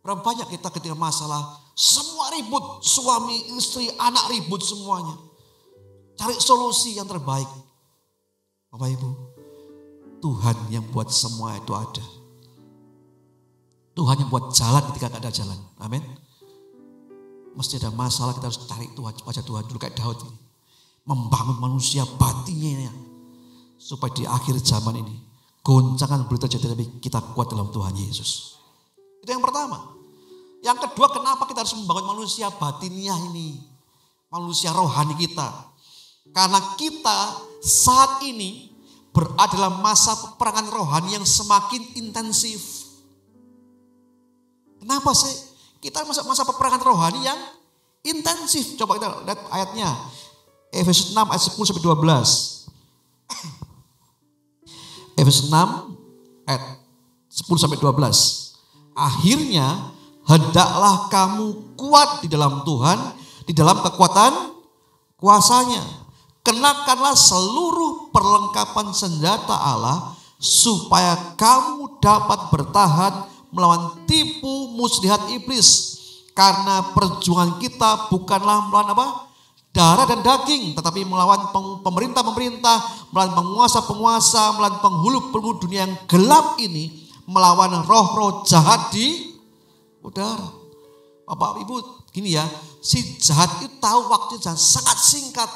Berapa banyak kita ketika masalah, semua ribut, suami, istri, anak ribut semuanya. Cari solusi yang terbaik. Bapak Ibu, Tuhan yang buat semua itu ada. Tuhan yang buat jalan ketika tidak ada jalan. Amin. Mesti ada masalah, kita harus cari Tuhan, wajah Tuhan dulu kayak Daud ini. Membangun manusia batinnya supaya di akhir zaman ini goncangan boleh terjadi, tapi kita kuat dalam Tuhan Yesus. Itu yang pertama. Yang kedua, kenapa kita harus membangun manusia batiniah ini? Manusia rohani kita. Karena kita saat ini berada dalam masa peperangan rohani yang semakin intensif. Kenapa sih? Kita masa peperangan rohani yang intensif. Coba kita lihat ayatnya. Efesus 6 ayat 10 sampai 12. Efesus 6 ayat 10 sampai 12. Akhirnya hendaklah kamu kuat di dalam Tuhan, di dalam kekuatan kuasanya. Kenakanlah seluruh perlengkapan senjata Allah supaya kamu dapat bertahan melawan tipu muslihat iblis. Karena perjuangan kita bukanlah melawan apa? Darah dan daging, tetapi melawan pemerintah-pemerintah, melawan penguasa-penguasa, melawan penghulu-penghulu dunia yang gelap ini, melawan roh-roh jahat di udara. Bapak Ibu gini ya, si jahat itu tahu waktunya sangat singkat.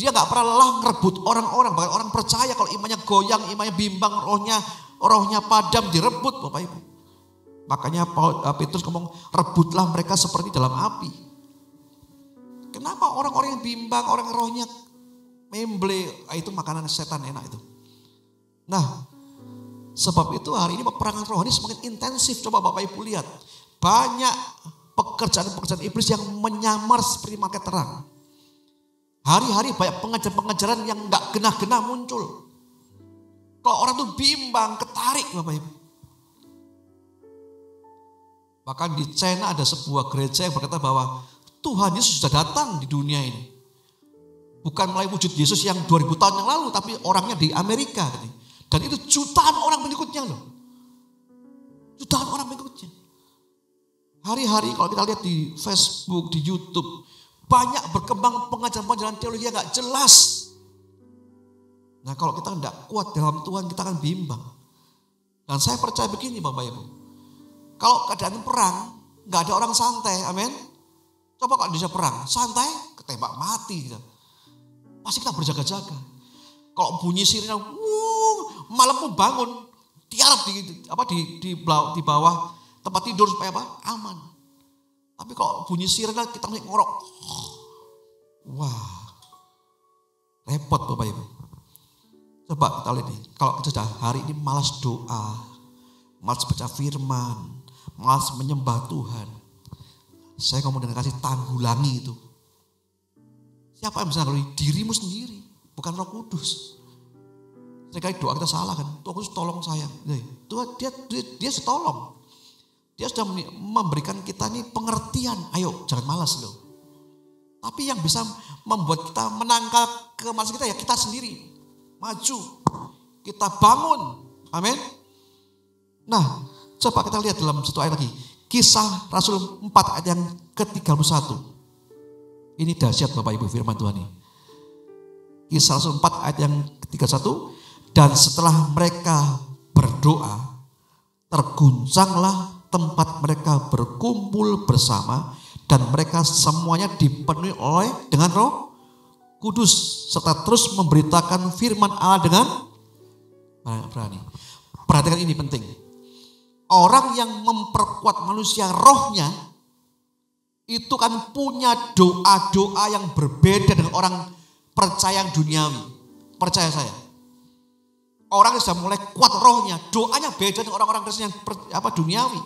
Dia gak pernah lelah ngerebut orang-orang, bahkan orang percaya kalau imannya goyang, imannya bimbang, rohnya padam, direbut Bapak Ibu. Makanya Petrus ngomong, rebutlah mereka seperti dalam api. Kenapa orang-orang yang bimbang, orang rohnya memble, itu makanan setan enak itu. Nah, sebab itu hari ini peperangan rohani semakin intensif. Coba Bapak Ibu lihat. Banyak pekerjaan-pekerjaan iblis yang menyamar seperti pakai terang. Hari-hari banyak pengajaran-pengajaran yang gak genah-genah muncul. Kalau orang tuh bimbang, ketarik Bapak Ibu. Bahkan di China ada sebuah gereja yang berkata bahwa Tuhan Yesus sudah datang di dunia ini. Bukan melalui wujud Yesus yang 2000 tahun yang lalu, tapi orangnya di Amerika. Dan itu jutaan orang pengikutnya loh. Jutaan orang pengikutnya. Hari-hari kalau kita lihat di Facebook, di YouTube, banyak berkembang pengajaran-pengajaran teologi yang gak jelas. Nah kalau kita tidak kuat dalam Tuhan, kita akan bimbang. Dan saya percaya begini Bapak Ibu. Kalau keadaan perang, gak ada orang santai, amin. Coba kalau Indonesia perang, santai, ketembak mati. Gitu. Pasti kita berjaga-jaga. Kalau bunyi sirine, malam pun bangun, tiarap di bawah tempat tidur supaya apa? Aman. Tapi kalau bunyi sirine kita masih ngorok. Wah, repot Bapak Ibu. Coba kita lihat nih, kalau kita hari ini malas doa, malas baca firman, malas menyembah Tuhan. Saya ngomong dengan kasih, tanggulangi itu. Siapa yang bisa nanggulangi? Dirimu sendiri, bukan Roh Kudus. Sekali doa kita salah kan, Tuhan Kudus tolong saya. Tuhan dia setolong. Dia sudah memberikan kita nih pengertian. Ayo jangan malas loh. Tapi yang bisa membuat kita menangkap kemalasan kita ya kita sendiri. Maju, kita bangun. Amin. Nah, coba kita lihat dalam satu ayat lagi. Kisah Rasul 4 ayat yang ke-31. Ini dahsyat Bapak Ibu firman Tuhan ini. Kisah Rasul 4 ayat yang ke-31. Dan setelah mereka berdoa, terguncanglah tempat mereka berkumpul bersama. Dan mereka semuanya dipenuhi oleh dengan Roh Kudus. Serta terus memberitakan firman Allah dengan berani. Perhatikan ini penting. Orang yang memperkuat manusia rohnya itu kan punya doa-doa yang berbeda dengan orang percaya yang duniawi. Percaya saya. Orang yang sudah mulai kuat rohnya, doanya beda dengan orang-orang Kristen yang duniawi.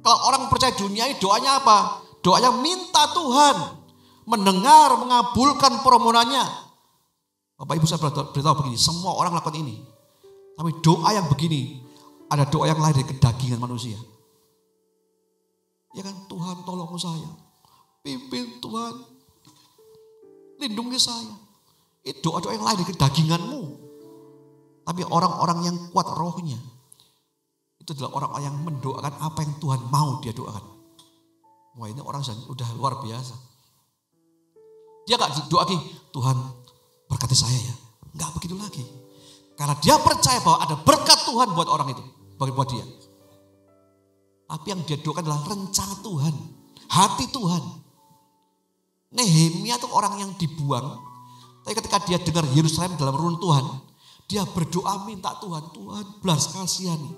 Kalau orang percaya duniawi, doanya apa? Doanya minta Tuhan mendengar, mengabulkan permohonannya. Bapak Ibu saya beritahu begini, semua orang lakukan ini. Tapi doa yang begini, ada doa yang lahir dari kedagingan manusia. Ya kan, Tuhan tolong saya. Pimpin Tuhan. Lindungi saya. Itu doa-doa yang lahir dari kedaginganmu. Tapi orang-orang yang kuat rohnya, itu adalah orang-orang yang mendoakan apa yang Tuhan mau dia doakan. Wah ini orang sudah luar biasa. Dia gak doa lagi, Tuhan berkati saya ya. Gak begitu lagi. Karena dia percaya bahwa ada berkat Tuhan buat orang itu. Buat dia. Tapi yang dia doakan adalah rencana Tuhan. Hati Tuhan. Nehemia itu orang yang dibuang. Tapi ketika dia dengar Yerusalem dalam runtuhan, dia berdoa minta Tuhan. Tuhan belas kasihani.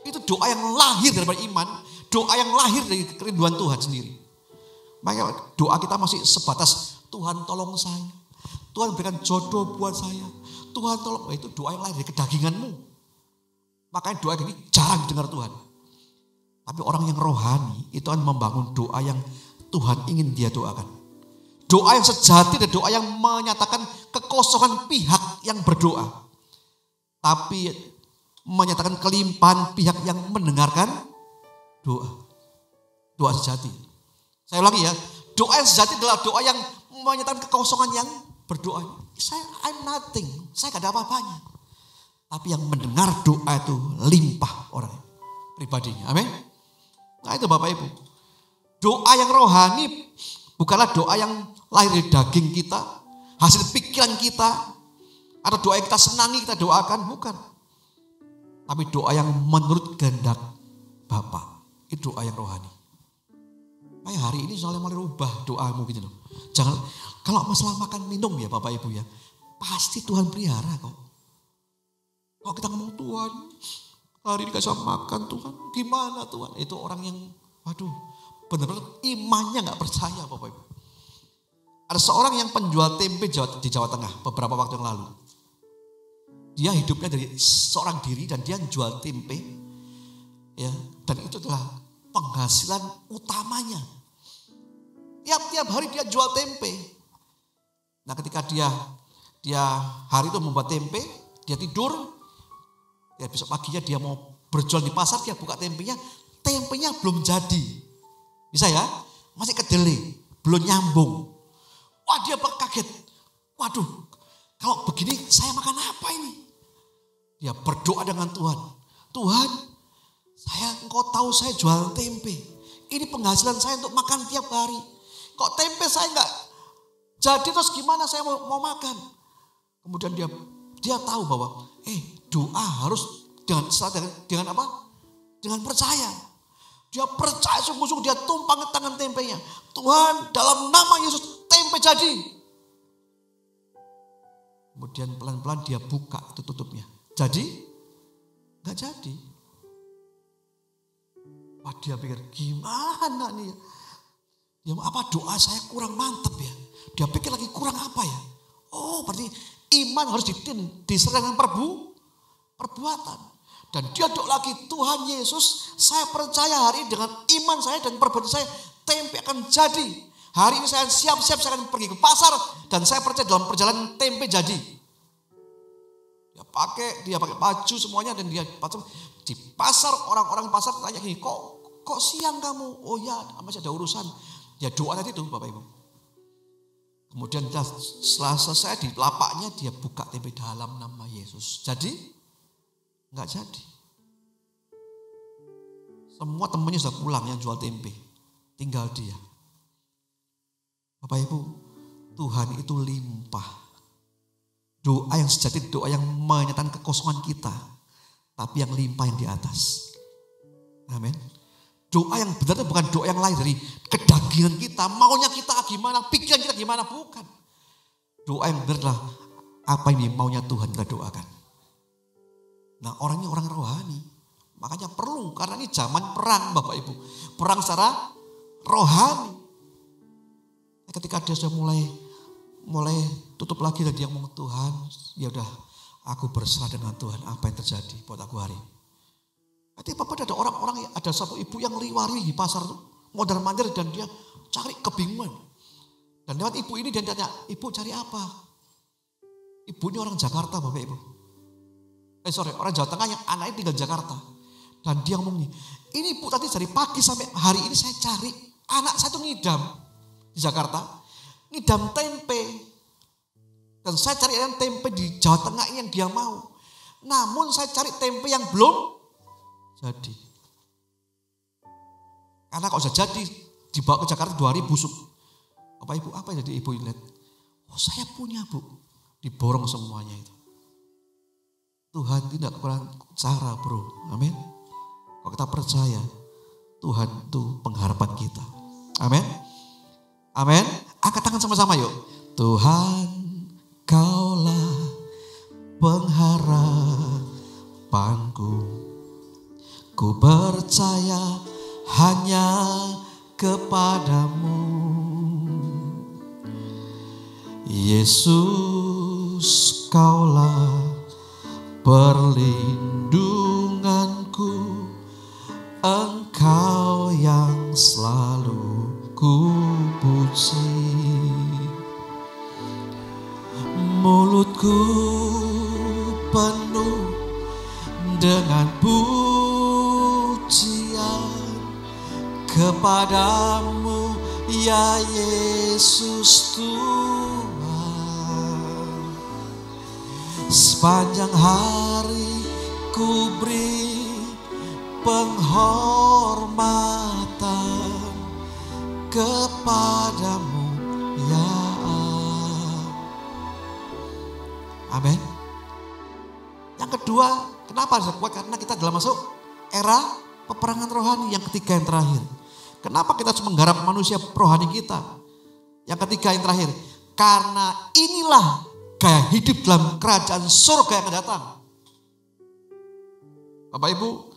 Itu doa yang lahir daripada iman. Doa yang lahir dari kerinduan Tuhan sendiri. Makanya doa kita masih sebatas Tuhan tolong saya. Tuhan berikan jodoh buat saya. Tuhan tolong. Itu doa yang lahir dari kedaginganmu. Makanya doa ini jarang didengar Tuhan. Tapi orang yang rohani itu akan membangun doa yang Tuhan ingin dia doakan. Doa yang sejati dan doa yang menyatakan kekosongan pihak yang berdoa. Tapi menyatakan kelimpahan pihak yang mendengarkan doa. Doa sejati. Saya ulangi ya. Doa yang sejati adalah doa yang menyatakan kekosongan yang berdoa. I'm nothing. Saya gak ada apa-apanya. Tapi yang mendengar doa itu limpah orang pribadinya. Amin. Nah itu Bapak Ibu. Doa yang rohani bukanlah doa yang lahir dari daging kita. Hasil pikiran kita. Atau doa yang kita senangi kita doakan. Bukan. Tapi doa yang menurut kehendak Bapa. Itu doa yang rohani. Kayak hari ini soalnya mulai rubah doamu gitu loh. Jangan, kalau masalah makan minum ya Bapak Ibu ya. Pasti Tuhan pelihara kok. Kalau kita ngomong Tuhan, hari ini gak bisa makan Tuhan. Gimana Tuhan? Itu orang yang, waduh, benar-benar imannya gak percaya Bapak Ibu. Ada seorang yang penjual tempe di Jawa Tengah beberapa waktu yang lalu. Dia hidupnya dari seorang diri dan dia jual tempe. Ya, dan itu adalah penghasilan utamanya. Tiap-tiap hari dia jual tempe. Nah ketika dia hari itu membuat tempe, dia tidur, ya besok paginya dia mau berjual di pasar, dia buka tempenya belum jadi. Bisa ya? Masih kedelai, belum nyambung. Wah dia kaget. Waduh, kalau begini saya makan apa ini? Dia berdoa dengan Tuhan. Tuhan, engkau tahu saya jual tempe. Ini penghasilan saya untuk makan tiap hari. Kok tempe saya enggak jadi, terus gimana saya mau makan? Kemudian dia tahu bahwa doa harus dengan apa? Dengan percaya. Dia percaya sungguh-sungguh, dia tumpang tangan tempenya. Tuhan, dalam nama Yesus tempe jadi. Kemudian pelan-pelan dia buka itu tutupnya. Jadi? Enggak jadi. Wah dia pikir gimana nih ya? Ya apa doa saya kurang mantap ya? Dia pikir lagi kurang apa ya? Oh berarti iman harus disertai dengan perbuatan. Dan dia doa lagi, Tuhan Yesus saya percaya hari ini dengan iman saya dan perbuatan saya tempe akan jadi. Hari ini saya siap-siap saya akan pergi ke pasar dan saya percaya dalam perjalanan tempe jadi. Dia pakai baju semuanya dan dia di pasar, orang-orang pasar tanya gini, kok siang kamu? Oh ya masih ada urusan. Ya doa tadi itu Bapak Ibu. Kemudian setelah selesai di lapaknya dia buka tempe dalam nama Yesus. Jadi enggak jadi. Semua temannya sudah pulang yang jual tempe. Tinggal dia. Bapak Ibu, Tuhan itu limpah. Doa yang sejati, doa yang menyatakan kekosongan kita. Tapi yang limpah yang di atas. Amin. Doa yang benar itu bukan doa yang lain dari kedagingan kita. Maunya kita gimana, pikiran kita gimana, bukan. Doa yang benar adalah apa yang maunya Tuhan kita doakan. Nah orangnya orang rohani. Makanya perlu, karena ini zaman perang Bapak Ibu. Perang secara rohani. Ketika dia sudah mulai tutup lagi dan dia ngomong, Tuhan, ya udah aku berserah dengan Tuhan apa yang terjadi buat aku hari ini. Nanti Bapak ada orang-orang, ada satu ibu yang liwari di pasar mondar-mandir dan dia cari kebingungan. Dan lewat ibu ini dia tanya, ibu cari apa? Ibu ini orang Jakarta Bapak Ibu. Orang Jawa Tengah yang anaknya tinggal di Jakarta. Dan dia ngomong ini ibu tadi dari pagi sampai hari ini saya cari anak saya tuh ngidam di Jakarta. Ngidam tempe. Dan saya cari yang tempe di Jawa Tengah ini yang dia mau. Namun saya cari tempe yang belum jadi. Karena kalau sudah jadi dibawa ke Jakarta 2 hari busuk. Bapak Ibu apa yang jadi ibu lihat? Oh saya punya Bu. Diborong semuanya itu. Tuhan tidak kurang cara bro. Amin. Kalau kita percaya Tuhan itu pengharapan kita. Amin. Amin. Angkat tangan sama-sama yuk. Tuhan Kaulah pengharapanku. Ku percaya hanya kepadamu. Yesus Kaulah perlindunganku. Engkau yang selalu ku puji. Mulutku penuh dengan pujian kepadamu ya Yesus Tuhan. Sepanjang hari ku beri penghormatan kepadamu ya Allah. Amin. Yang kedua, kenapa harus kuat? Karena kita dalam masuk era peperangan rohani yang ketiga yang terakhir. Kenapa kita harus menggarap manusia rohani kita? Yang ketiga yang terakhir, karena inilah gaya hidup dalam kerajaan surga yang akan datang. Bapak Ibu,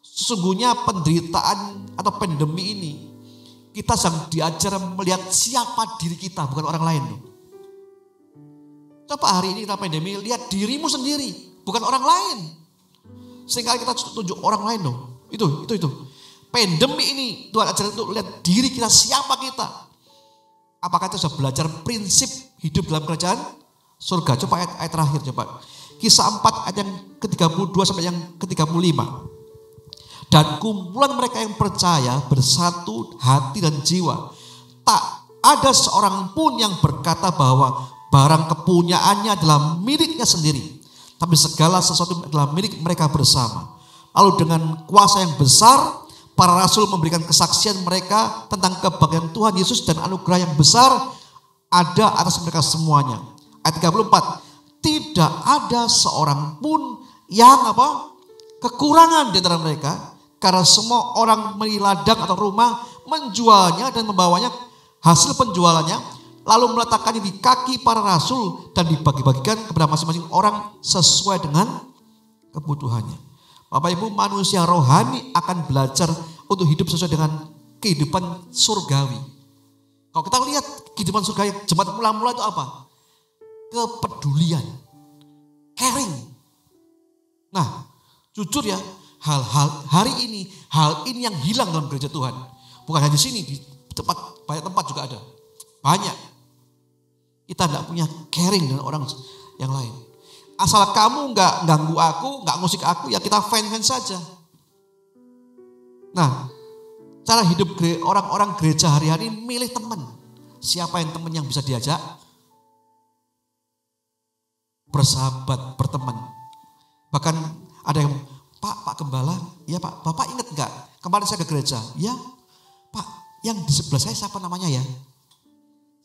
sesungguhnya penderitaan atau pandemi ini kita sedang diajar melihat siapa diri kita, bukan orang lain. Coba hari ini kita pandemi, lihat dirimu sendiri, bukan orang lain. Sehingga kita tunjuk orang lain dong. Itu. Pandemi ini Tuhan ajar untuk lihat diri kita, siapa kita. Apakah kita sudah belajar prinsip hidup dalam kerajaan surga. Coba ayat terakhir coba. Kisah 4 ayat yang ke-32 sampai yang ke-35. Dan kumpulan mereka yang percaya bersatu hati dan jiwa. Tak ada seorang pun yang berkata bahwa barang kepunyaannya adalah miliknya sendiri. Tapi segala sesuatu adalah milik mereka bersama. Lalu dengan kuasa yang besar, para rasul memberikan kesaksian mereka tentang kebangkitan Tuhan Yesus dan anugerah yang besar ada atas mereka semuanya. Ayat 34. Tidak ada seorang pun yang kekurangan di antara mereka. Karena semua orang membeli ladang atau rumah, menjualnya dan membawanya hasil penjualannya, lalu meletakkannya di kaki para rasul dan dibagi-bagikan kepada masing-masing orang sesuai dengan kebutuhannya. Bapak Ibu, manusia rohani akan belajar untuk hidup sesuai dengan kehidupan surgawi. Kalau kita lihat kehidupan surgawi jemaat mula-mula itu apa? Kepedulian, caring. Nah, jujur ya, hal ini yang hilang dalam gereja Tuhan. Bukan hanya di sini, di banyak tempat juga ada. Banyak. Kita tidak punya caring dengan orang yang lain. Asal kamu nggak ganggu aku, nggak ngusik aku, ya kita fine-fine saja. Nah, cara hidup orang-orang gereja hari-hari milih teman. Siapa yang teman yang bisa diajak? Bersahabat, berteman. Bahkan ada yang, Pak Gembala, ya Pak, Bapak ingat enggak? Kemarin saya ke gereja, ya Pak, yang di sebelah saya siapa namanya ya?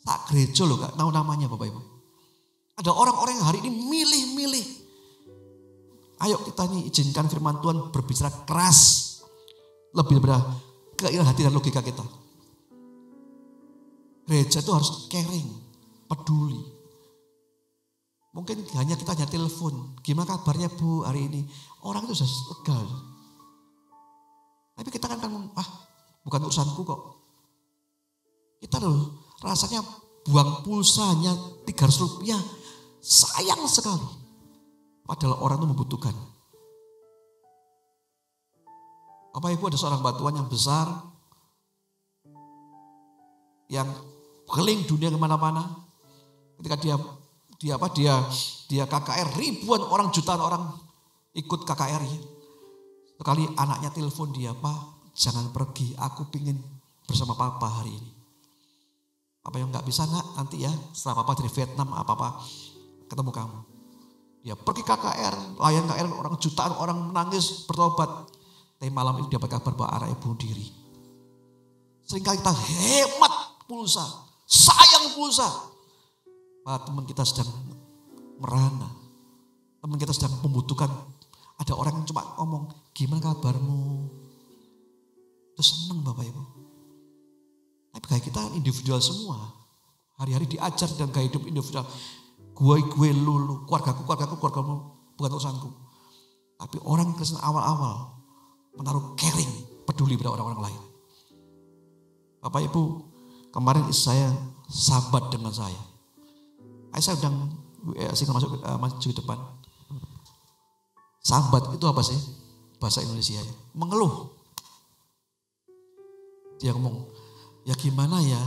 Tak gereja loh, gak tahu namanya Bapak Ibu. Ada orang-orang yang hari ini milih-milih. Ayo kita nih izinkan firman Tuhan berbicara keras. Lebih daripada keinginan hati dan logika kita. Gereja itu harus caring, peduli. Mungkin hanya kita hanya telepon. Gimana kabarnya Bu hari ini? Orang itu sudah lega. Tapi kita kan bukan urusanku kok. Kita loh rasanya buang pulsanya 300 rupiah. Sayang sekali. Padahal orang itu membutuhkan. Bapak Ibu, ada seorang batuan yang besar. Yang keliling dunia kemana-mana. Ketika dia KKR, ribuan orang, jutaan orang ikut KKR ya. Sekali anaknya telepon dia, Pak jangan pergi, aku pingin bersama Papa hari ini. Apa yang gak bisa nak, nanti ya setelah Papa dari Vietnam apa-apa ketemu kamu. Dia pergi KKR, layan KKR, orang jutaan orang menangis bertobat. Tapi malam ini dia dapat kabar bahwa anaknya bunuh diri. Seringkali kita hemat pulsa, sayang pulsa. Padahal teman kita sedang merana. Teman kita sedang membutuhkan. Ada orang yang cuma ngomong, gimana kabarmu? Itu senang Bapak Ibu. Tapi kayak kita individual semua. Hari-hari diajar dalam gaya hidup individual. Gue, lu, keluargaku, bukan urusanku. Tapi orang Kristen awal-awal menaruh caring, peduli pada orang-orang lain. Bapak Ibu, kemarin istri saya sahabat dengan saya. Saya sedang masuk ke depan. Sambat itu apa sih? Bahasa Indonesia ya. Mengeluh. Dia ngomong, ya gimana ya?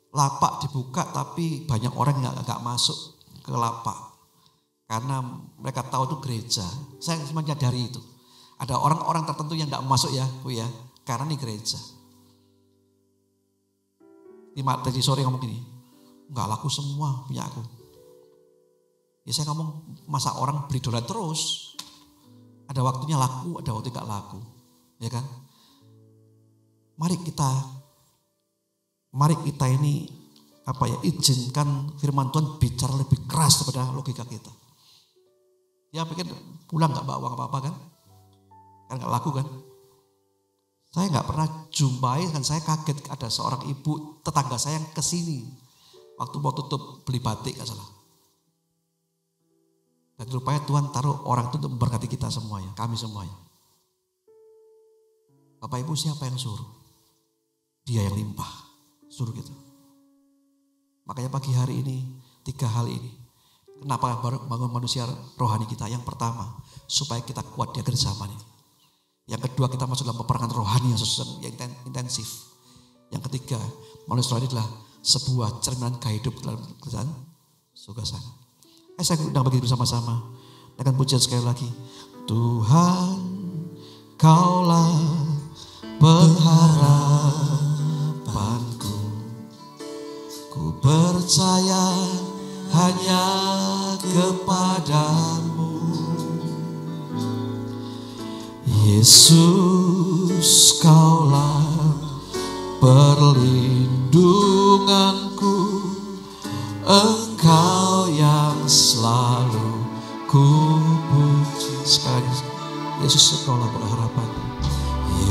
Lapak dibuka tapi banyak orang yang gak masuk ke lapak. Karena mereka tahu itu gereja. Saya cuma menyadari itu. Ada orang-orang tertentu yang gak masuk ya, Bu ya. Karena ini gereja. Tadi sore ngomong gini, gak laku semua punya aku. Ya saya ngomong, masa orang beli dolar terus? Ada waktunya laku, ada waktu gak laku. Ya kan? Mari kita ini izinkan firman Tuhan bicara lebih keras daripada logika kita. Ya pikir pulang gak bawa uang apa-apa kan? Kan gak laku kan? Saya gak pernah jumpai, kan saya kaget ada seorang ibu tetangga saya yang kesini. Waktu mau tutup beli batik gak salah. Dan rupanya Tuhan taruh orang itu untuk memberkati kita semuanya, kami semuanya. Bapak Ibu, siapa yang suruh? Dia yang limpah, suruh kita. Makanya pagi hari ini, 3 hal ini. Kenapa bangun manusia rohani kita? Yang pertama, supaya kita kuat di akhir zaman ini. Yang kedua, kita masuk dalam peperangan rohani yang intensif. Yang ketiga, manusia rohani adalah sebuah cerminan gaya hidup dalam kerajaan Suka sangat. Saya undang bagi bersama-sama. Dengan pujian sekali lagi. Tuhan, Kaulah pengharapanku. Ku percaya hanya kepadamu. Yesus, Kaulah perlindunganku. Engkau yang selalu ku puji. Sekali Yesus, Kaulah pengharapanku.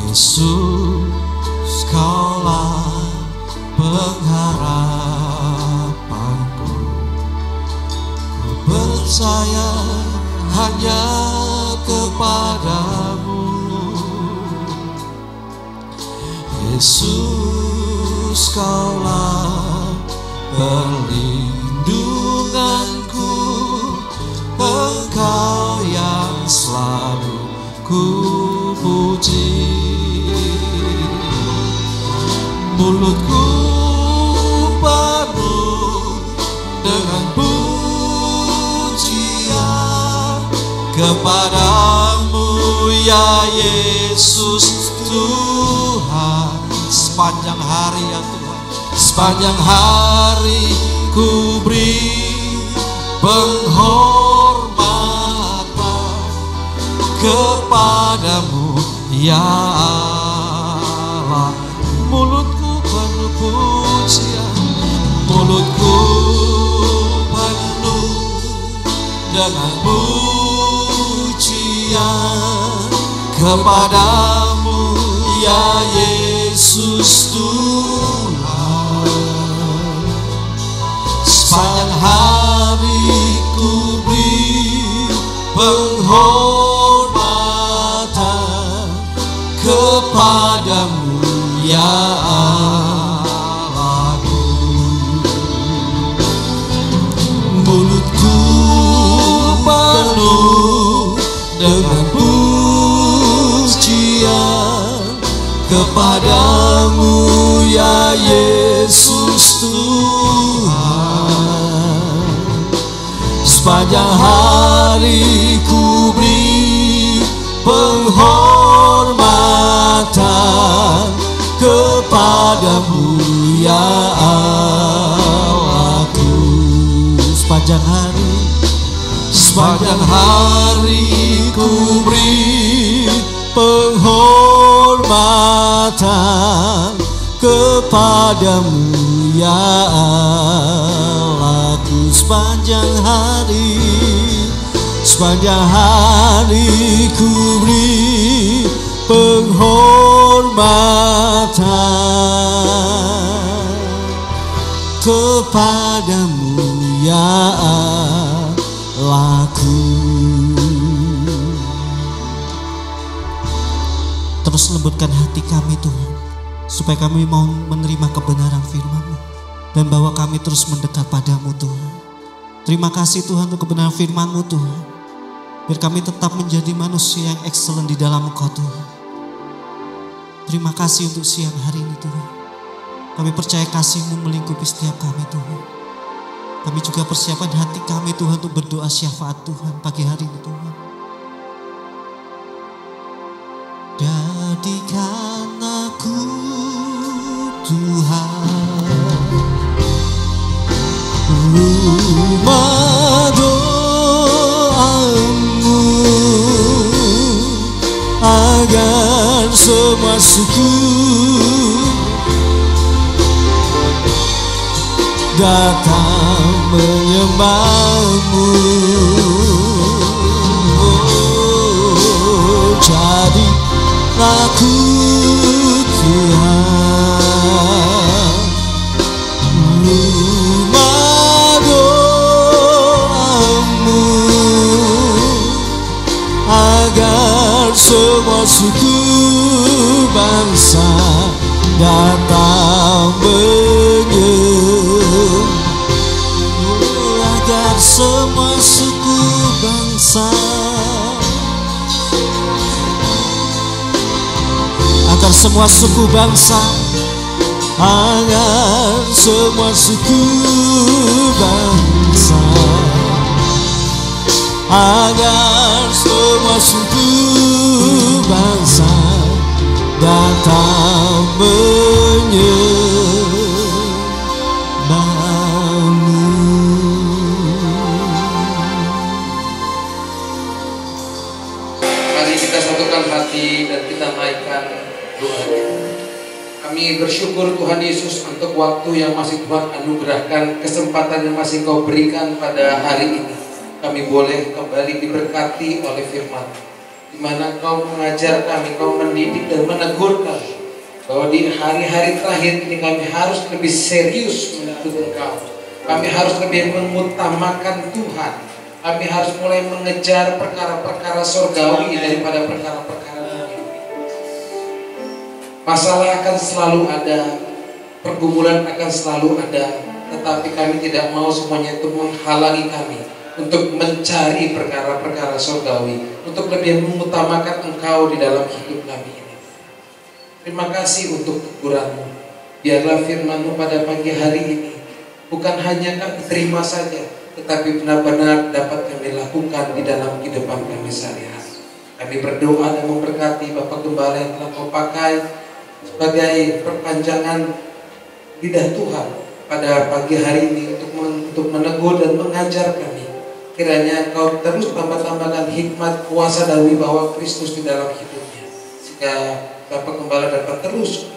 Yesus, Kaulah pengharapanku. Ku percaya hanya kepadamu. Yesus, Kaulah perlindunganku. Engkau yang selalu ku puji. Mulutku penuh dengan pujian kepadamu ya Yesus Tuhan. Sepanjang hari ya Tuhan, sepanjang hari ku beri penghormatan kepadamu ya Allah. Mulutku penuh pujian, mulutku penuh dengan pujian kepadamu ya Yesus Tuhan. Sepanjang hari ku beri penghormatan kepadamu ya Allahku. Mulutku penuh dengan pujian kepadamu ya Yesus Tuhan. Sepanjang hari ku beri penghormatan kepadamu ya Allahku. Sepanjang hari ku beri penghormatan kepadamu ya Allahku. Sepanjang hari ku beri penghormatan kepadamu ya Allahku. Terus lembutkan hati kami Tuhan, supaya kami mau menerima kebenaran firman-Mu dan bawa kami terus mendekat padamu Tuhan. Terima kasih Tuhan untuk kebenaran firman-Mu Tuhan, biar kami tetap menjadi manusia yang excellent di dalam Engkau Tuhan. Terima kasih untuk siang hari ini Tuhan. Kami percaya kasih-Mu melingkupi setiap kami Tuhan. Kami juga persiapkan hati kami Tuhan untuk berdoa syafaat Tuhan pagi hari ini Tuhan. Jadikan aku Tuhan rumah doamu, agar semua suku datang menyembah-Mu. Oh, jadi aku Tuhan rumah doamu, agar semua suku bangsa datang menyembah. Agar semua suku bangsa, agar semua suku bangsa, agar semua suku bangsa, agar semua suku bangsa datang menyembahmu. Mari kita satukan hati dan kita naikkan doanya. Kami bersyukur Tuhan Yesus untuk waktu yang masih Tuhan anugerahkan, kesempatan yang masih Kau berikan pada hari ini. Kami boleh kembali diberkati oleh firman, di mana Kau mengajar kami, Kau mendidik dan menegur kami, bahwa di hari-hari terakhir ini kami harus lebih serius menuntut Engkau. Kami harus lebih mengutamakan Tuhan. Kami harus mulai mengejar perkara-perkara surgawi daripada perkara-perkara dunia. Masalah akan selalu ada, pergumulan akan selalu ada, tetapi kami tidak mau semuanya itu menghalangi kami untuk mencari perkara-perkara surgawi, untuk lebih mengutamakan Engkau di dalam hidup kami ini. Terima kasih untuk teguran-Mu. Biarlah firman-Mu pada pagi hari ini bukan hanya kami terima saja, tetapi benar-benar dapat kami lakukan di dalam kehidupan kami sehari-hari. Kami berdoa dan memberkati Bapak Gembala yang telah Kau pakai sebagai perpanjangan lidah Tuhan pada pagi hari ini untuk menegur dan mengajar kami. Kiranya Kau terus tambah-tambahkan hikmat, kuasa dan wibawa Kristus di dalam hidupnya, sehingga Bapak Gembala dapat terus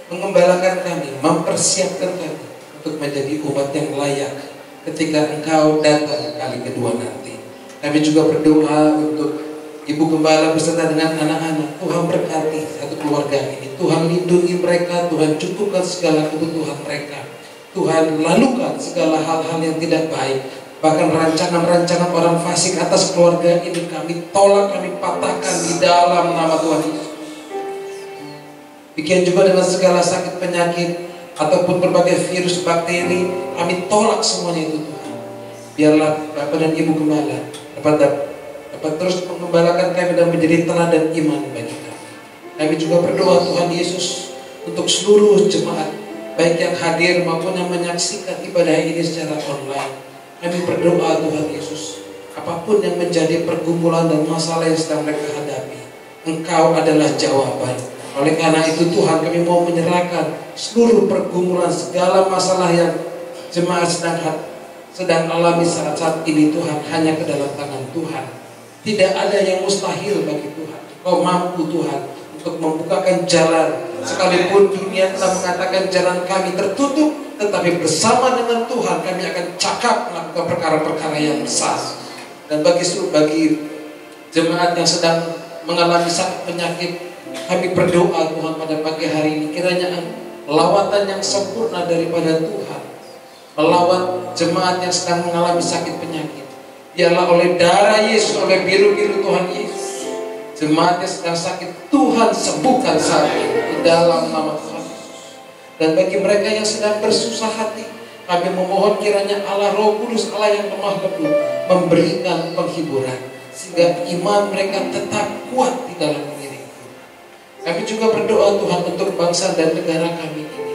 mengembalakan kami, mempersiapkan kami untuk menjadi umat yang layak ketika Engkau datang kali kedua nanti. Kami juga berdoa untuk Ibu Gembala beserta dengan anak-anak. Tuhan berkati satu keluarga ini. Tuhan lindungi mereka, Tuhan cukupkan segala kebutuhan mereka. Tuhan lalukan segala hal-hal yang tidak baik. Bahkan rancangan-rancangan orang fasik atas keluarga ini kami tolak, kami patahkan di dalam nama Tuhan Yesus. Demikian juga dengan segala sakit penyakit ataupun berbagai virus, bakteri, kami tolak semuanya itu Tuhan. Biarlah Bapak dan Ibu Gembala dapat terus mengembalakan kami dan menjadi teladan iman bagi kami. Kami juga berdoa Tuhan Yesus untuk seluruh jemaat, baik yang hadir maupun yang menyaksikan ibadah ini secara online. Kami berdoa Tuhan Yesus, apapun yang menjadi pergumulan dan masalah yang sedang mereka hadapi, Engkau adalah jawaban. Oleh karena itu Tuhan, kami mau menyerahkan seluruh pergumulan, segala masalah yang jemaat sedang alami saat ini Tuhan, hanya ke dalam tangan Tuhan. Tidak ada yang mustahil bagi Tuhan. Kau mampu Tuhan untuk membukakan jalan. Sekalipun dunia telah mengatakan jalan kami tertutup, tetapi bersama dengan Tuhan kami akan cakap melakukan perkara-perkara yang besar. Dan bagi jemaat yang sedang mengalami sakit penyakit, kami berdoa Tuhan pada pagi hari ini, kiranya lawatan yang sempurna daripada Tuhan melawat jemaat yang sedang mengalami sakit penyakit. Biarlah oleh darah Yesus, oleh biru-biru Tuhan Yesus, jemaat yang sedang sakit Tuhan sembuhkan saat ini di dalam nama Tuhan Yesus. Dan bagi mereka yang sedang bersusah hati, kami memohon kiranya Allah Roh Kudus, Allah yang lemah lembut, memberikan penghiburan sehingga iman mereka tetap kuat di dalam diri. Kami juga berdoa Tuhan untuk bangsa dan negara kami ini.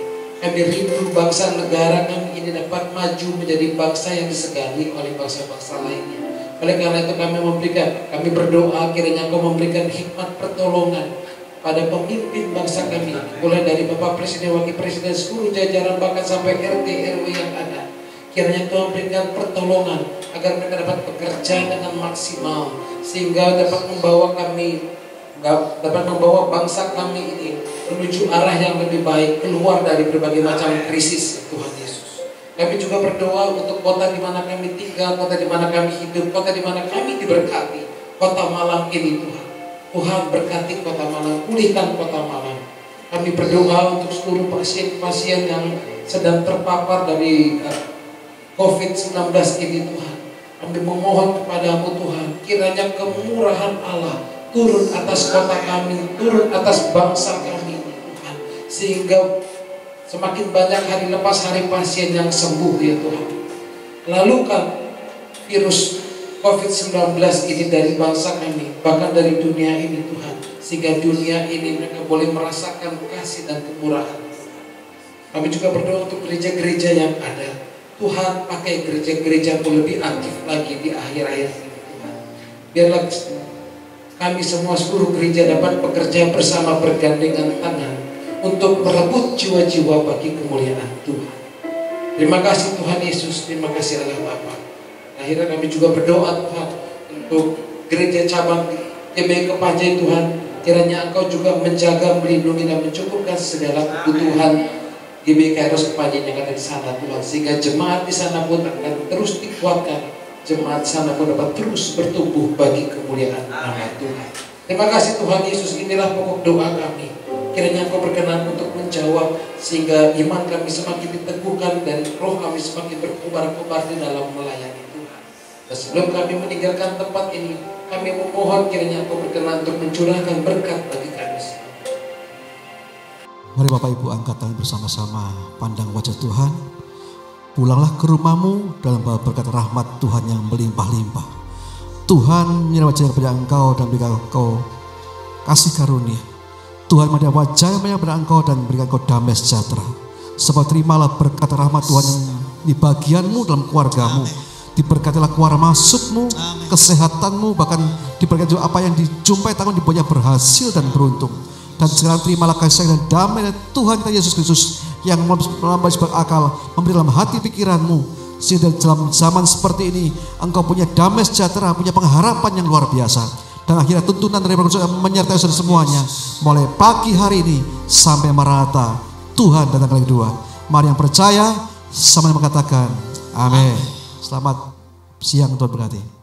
Kami rindu bangsa negara kami ini dapat maju menjadi bangsa yang disegani oleh bangsa-bangsa lainnya. Oleh karena itu kami berdoa kiranya Kau memberikan hikmat pertolongan pada pemimpin bangsa kami, mulai dari Bapak Presiden, Wakil Presiden, seluruh jajaran, bahkan sampai RT RW yang ada. Kiranya Kau memberikan pertolongan agar mereka dapat bekerja dengan maksimal, sehingga dapat membawa bangsa kami ini menuju arah yang lebih baik, keluar dari berbagai macam krisis Tuhan Yesus. Kami juga berdoa untuk kota di mana kami tinggal, kota di mana kami hidup, kota di mana kami diberkati, kota Malang ini Tuhan. Tuhan berkati kota Malang, pulihkan kota Malang. Kami berdoa untuk seluruh pasien-pasien yang sedang terpapar dari COVID-19 ini Tuhan. Kami memohon kepadamu Tuhan, kiranya kemurahan Allah turun atas kota kami, turun atas bangsa kami Tuhan, sehingga semakin banyak hari lepas hari pasien yang sembuh ya Tuhan. Lalukan virus COVID-19 ini dari bangsa kami, bahkan dari dunia ini Tuhan, sehingga dunia ini mereka boleh merasakan kasih dan kemurahan Tuhan. Kami juga berdoa untuk gereja-gereja yang ada. Tuhan pakai gereja-gereja yang lebih aktif lagi di akhir-akhir ini Tuhan. Biarlah kami semua seluruh gereja dapat bekerja bersama bergandengan tangan untuk merebut jiwa-jiwa bagi kemuliaan Tuhan. Terima kasih Tuhan Yesus, terima kasih Allah Bapa. Akhirnya kami juga berdoa Tuhan untuk gereja cabang GBI Kepanjai Tuhan. Kiranya Engkau juga menjaga, melindungi dan mencukupkan segala kebutuhan GBI Kairos Kepanjai yang ada di sana Tuhan, sehingga jemaat di sana pun akan terus dikuatkan, jemaat di sana pun dapat terus bertumbuh bagi kemuliaan nama Tuhan. Terima kasih Tuhan Yesus, inilah pokok doa kami. Kiranya Engkau berkenan untuk menjawab, sehingga iman kami semakin diteguhkan dan roh kami semakin berkobar-kobar di dalam melayani Tuhan. Dan sebelum kami meninggalkan tempat ini, kami memohon kiranya Engkau berkenan untuk mencurahkan berkat bagi kami. Mari Bapak Ibu angkat tangan bersama-sama, pandang wajah Tuhan. Pulanglah ke rumahmu dalam berkat rahmat Tuhan yang melimpah-limpah. Tuhan menyerah wajah kepada engkau dan berikan engkau kasih karunia. Tuhan menyerah wajah kepada engkau dan berikan engkau damai sejahtera. Sebab terimalah berkat rahmat Tuhan yang di bagianmu dalam keluargamu. Diberkatilah keluar masukmu, kesehatanmu, bahkan diberkati apa yang dijumpai tangan dibuatnya berhasil dan beruntung. Dan sekarang terimalah kasih dan damai dari Tuhan kita Yesus Kristus yang melampaui segala akal, memberi dalam hati pikiranmu, sehingga dalam zaman seperti ini engkau punya damai sejahtera, punya pengharapan yang luar biasa. Dan akhirnya tuntunan dari Tuhan menyertai saudara semuanya mulai pagi hari ini sampai Maranatha. Tuhan datang kali kedua. Mari yang percaya sama yang mengatakan amin. Selamat siang, Tuhan berkati.